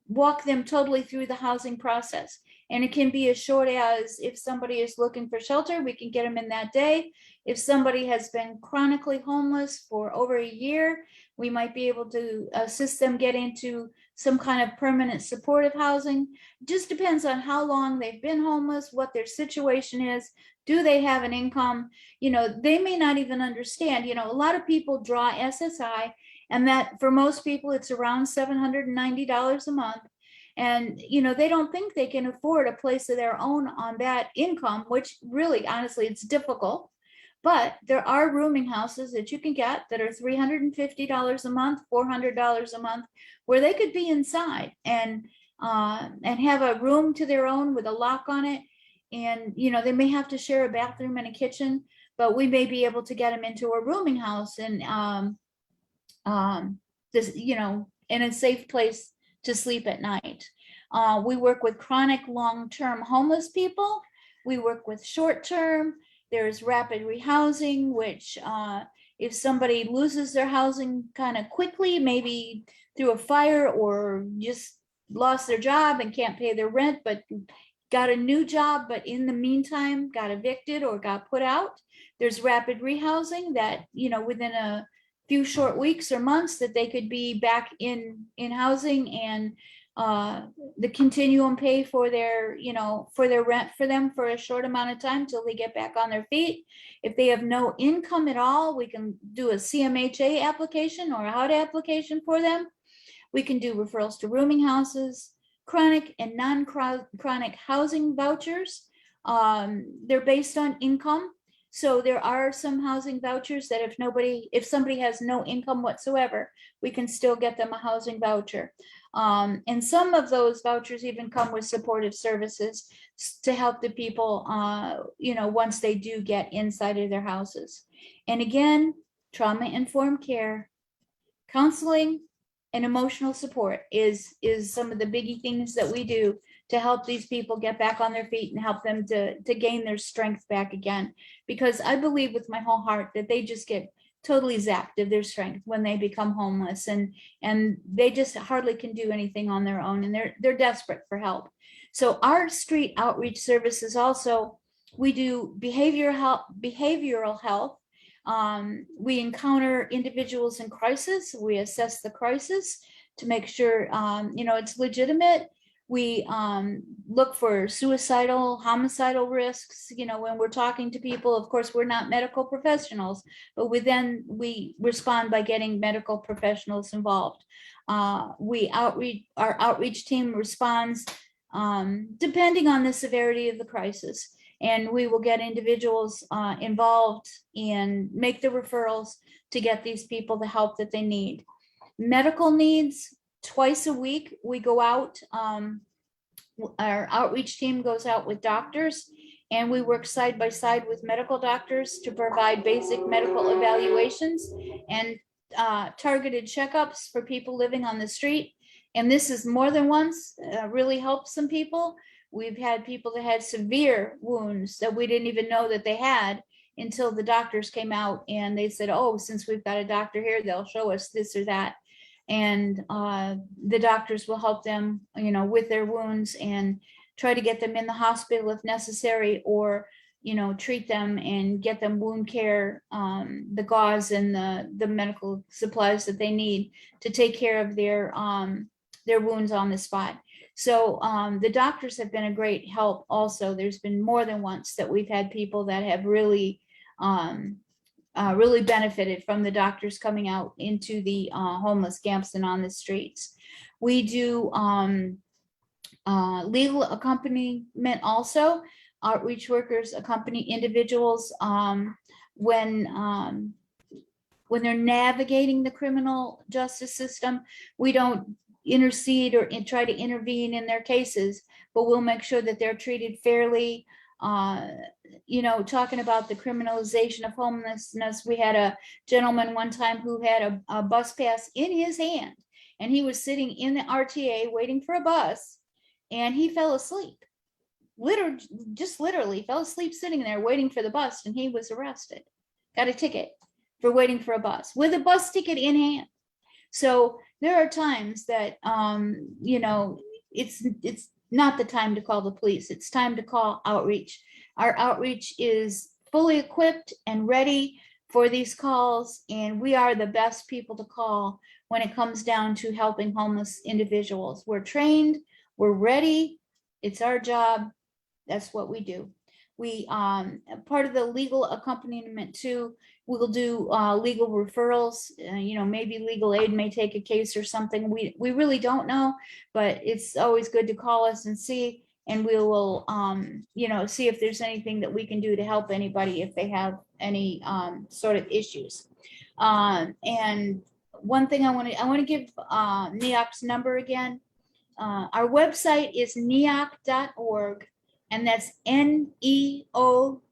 walk them totally through the housing process. And it can be as short as, if somebody is looking for shelter, we can get them in that day. If somebody has been chronically homeless for over a year, we might be able to assist them get into some kind of permanent supportive housing. Just depends on how long they've been homeless, what their situation is. Do they have an income? They may not even understand. A lot of people draw SSI, and that for most people, it's around $790 a month. And, they don't think they can afford a place of their own on that income, which really, honestly, it's difficult. But there are rooming houses that you can get that are $350 a month, $400 a month, where they could be inside and have a room to their own with a lock on it. And, they may have to share a bathroom and a kitchen, but we may be able to get them into a rooming house and, in a safe place to sleep at night. We work with chronic long-term homeless people. We work with short-term. There's rapid rehousing, which if somebody loses their housing kind of quickly, maybe through a fire or just lost their job and can't pay their rent, but got a new job, but in the meantime got evicted or got put out, there's rapid rehousing that, within a few short weeks or months that they could be back in housing, and the continuum pay for their, for their rent for them for a short amount of time till they get back on their feet. If they have no income at all, we can do a CMHA application or a HUD application for them. We can do referrals to rooming houses, chronic and non-chronic housing vouchers. They're based on income. So there are some housing vouchers that if somebody has no income whatsoever, we can still get them a housing voucher. And some of those vouchers even come with supportive services to help the people, once they do get inside of their houses. And again, trauma-informed care, counseling, and emotional support is some of the biggie things that we do to help these people get back on their feet and help them to gain their strength back again. Because I believe with my whole heart that they just get totally zapped of their strength when they become homeless, and they just hardly can do anything on their own, and they're desperate for help. So our street outreach services also, we do behavioral health. We encounter individuals in crisis. We assess the crisis to make sure it's legitimate. We look for suicidal, homicidal risks. When we're talking to people, of course, we're not medical professionals, but we respond by getting medical professionals involved. Our outreach team responds depending on the severity of the crisis. And we will get individuals involved and make the referrals to get these people the help that they need. Medical needs, twice a week, we go out. Our outreach team goes out with doctors, and we work side by side with medical doctors to provide basic medical evaluations and targeted checkups for people living on the street. And this is more than once, really helps some people. We've had people that had severe wounds that we didn't even know that they had until the doctors came out and they said, oh, since we've got a doctor here, they'll show us this or that. And the doctors will help them, with their wounds and try to get them in the hospital if necessary, or, treat them and get them wound care, the gauze and the medical supplies that they need to take care of their wounds on the spot. So the doctors have been a great help also. There's been more than once that we've had people that have really really benefited from the doctors coming out into the homeless camps and on the streets. We do legal accompaniment also. Outreach workers accompany individuals when they're navigating the criminal justice system. We don't intercede or try to intervene in their cases, but we'll make sure that they're treated fairly. You know, talking about the criminalization of homelessness, we had a gentleman one time who had a bus pass in his hand, and he was sitting in the RTA waiting for a bus, and he fell asleep. Literally fell asleep sitting there waiting for the bus, and he was arrested. Got a ticket for waiting for a bus with a bus ticket in hand. So there are times that you know, it's not the time to call the police. It's time to call outreach. Our outreach is fully equipped and ready for these calls, and we are the best people to call when it comes down to helping homeless individuals. We're trained, we're ready. It's our job. That's what we do. We part of the legal accompaniment too, we'll do legal referrals. You know, maybe legal aid may take a case or something. We really don't know, but it's always good to call us and see, and we will you know, see if there's anything that we can do to help anybody if they have any sort of issues. And one thing I want to give Neocs number again. Our website is neoc.org, and that's NEOCH.org.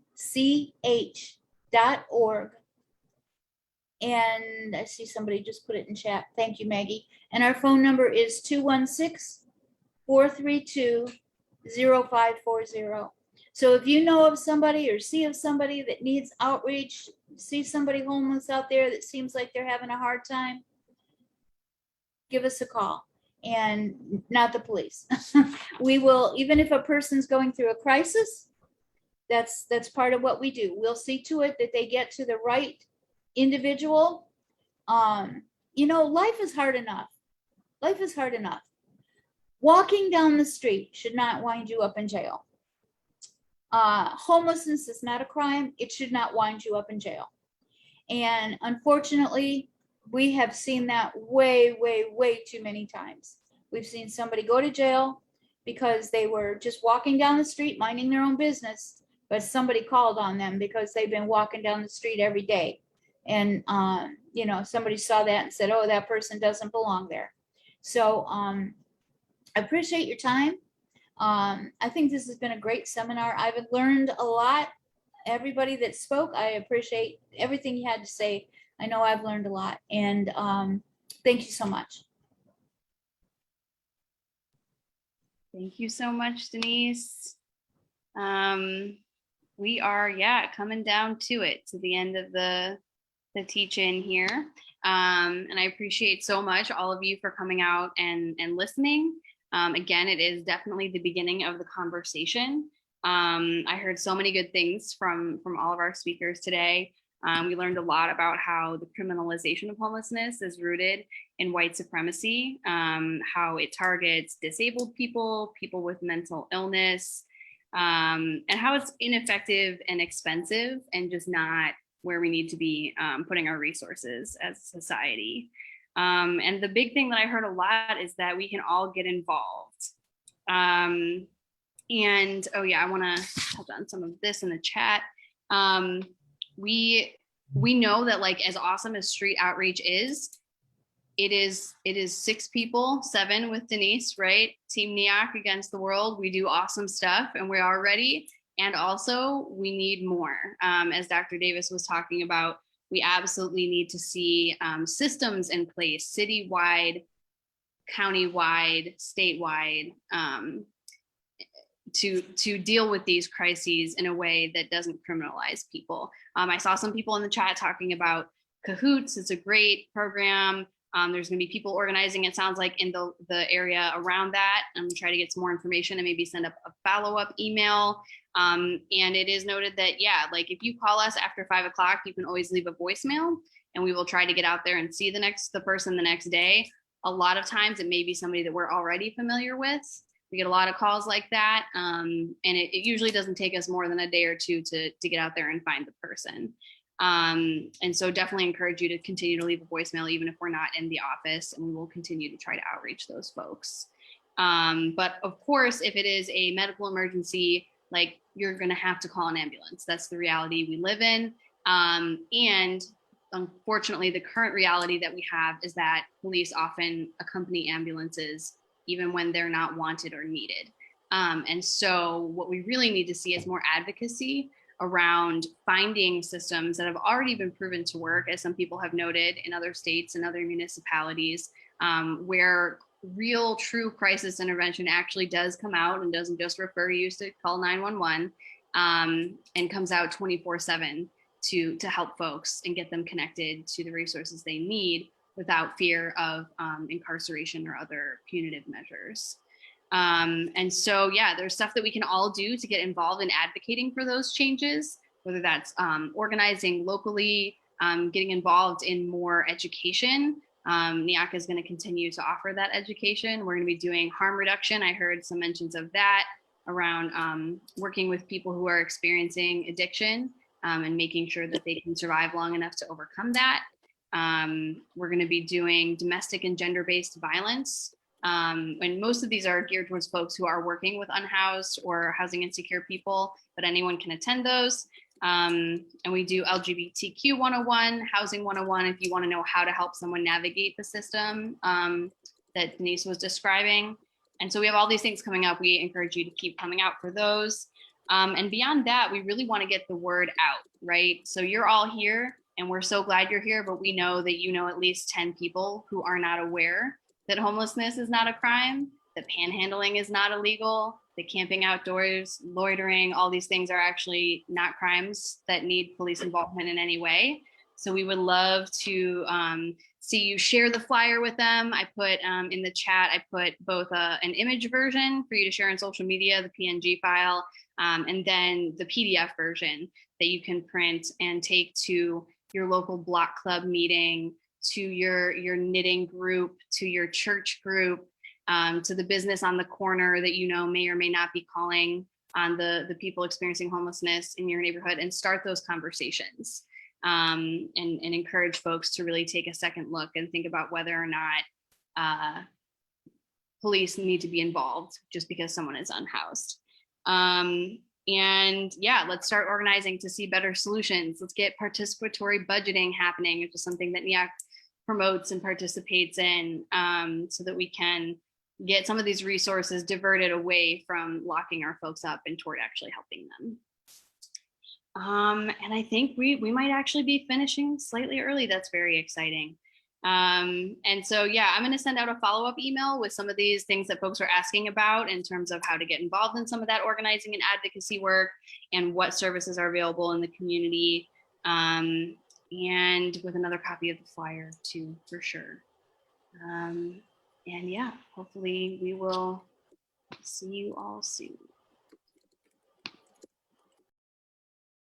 And I see somebody just put it in chat. Thank you, Maggie. And our phone number is 216-432-0540. So if you know of somebody or see of somebody that needs outreach, see somebody homeless out there that seems like they're having a hard time, give us a call. And not the police. We will, even if a person's going through a crisis, that's part of what we do. We'll see to it that they get to the right individual. You know, life is hard enough. Life is hard enough. Walking down the street should not wind you up in jail. Homelessness is not a crime. It should not wind you up in jail. And unfortunately, we have seen that way too many times. We've seen somebody go to jail because they were just walking down the street, minding their own business, but somebody called on them because they've been walking down the street every day. And, you know, somebody saw that and said, oh, that person doesn't belong there. So I appreciate your time. I think this has been a great seminar. I've learned a lot. Everybody that spoke, I appreciate everything you had to say. I know I've learned a lot, and thank you so much. Thank you so much, Denise. We are, coming down to it, to the end of the teach-in here. And I appreciate so much all of you for coming out and listening. Again, it is definitely the beginning of the conversation. I heard so many good things from all of our speakers today. We learned a lot about how the criminalization of homelessness is rooted in white supremacy, how it targets disabled people, people with mental illness, and how it's ineffective and expensive and just not where we need to be putting our resources as a society. And the big thing that I heard a lot is that we can all get involved. And oh yeah, I want to touch on some of this in the chat. We know that, like, as awesome as street outreach is, it is 6 people, 7 with Denise, right? Team Neoc against the world. We do awesome stuff and we are ready. And also we need more. As Dr. Davis was talking about, we absolutely need to see systems in place, citywide, countywide, statewide, to deal with these crises in a way that doesn't criminalize people. I saw some people in the chat talking about Cahoots. It's a great program. There's going to be people organizing, it sounds like, in the area around that. I'm going to try to get some more information and maybe send up a follow-up email. And it is noted that, like, if you call us after 5 o'clock, you can always leave a voicemail and we will try to get out there and see the person the next day. A lot of times it may be somebody that we're already familiar with. We get a lot of calls like that. And it usually doesn't take us more than a day or two to get out there and find the person. And so definitely encourage you to continue to leave a voicemail, even if we're not in the office, and we will continue to try to outreach those folks. But of course, if it is a medical emergency, like, you're going to have to call an ambulance. That's the reality we live in. And unfortunately, the current reality that we have is that police often accompany ambulances even when they're not wanted or needed. And so what we really need to see is more advocacy around finding systems that have already been proven to work, as some people have noted, in other states and other municipalities, where real, true crisis intervention actually does come out and doesn't just refer you to call 911, and comes out 24/7 to help folks and get them connected to the resources they need without fear of incarceration or other punitive measures. And so, yeah, there's stuff that we can all do to get involved in advocating for those changes, whether that's organizing locally, getting involved in more education. Neocs is going to continue to offer that education. We're going to be doing harm reduction. I heard some mentions of that around working with people who are experiencing addiction, and making sure that they can survive long enough to overcome that. We're going to be doing domestic and gender-based violence. And most of these are geared towards folks who are working with unhoused or housing insecure people, but anyone can attend those. And we do LGBTQ 101, Housing 101, if you want to know how to help someone navigate the system that Denise was describing. And so we have all these things coming up. We encourage you to keep coming out for those. And beyond that, we really want to get the word out, right? So you're all here, and we're so glad you're here, but we know that you know at least 10 people who are not aware that homelessness is not a crime, that panhandling is not illegal, that camping outdoors, loitering, all these things are actually not crimes that need police involvement in any way. So we would love to see you share the flyer with them. I put in the chat, I put both an image version for you to share on social media, the PNG file, and then the PDF version that you can print and take to your local block club meeting, to your knitting group, to your church group, to the business on the corner that you know may or may not be calling on the people experiencing homelessness in your neighborhood, and start those conversations, and encourage folks to really take a second look and think about whether or not police need to be involved just because someone is unhoused. And yeah, let's start organizing to see better solutions. Let's get participatory budgeting happening, which is something that Neocs promotes and participates in, so that we can get some of these resources diverted away from locking our folks up and toward actually helping them. And I think we might actually be finishing slightly early. That's very exciting. And so, yeah, I'm going to send out a follow-up email with some of these things that folks are asking about in terms of how to get involved in some of that organizing and advocacy work, and what services are available in the community, and with another copy of the flyer too, for sure. And yeah, hopefully we will see you all soon.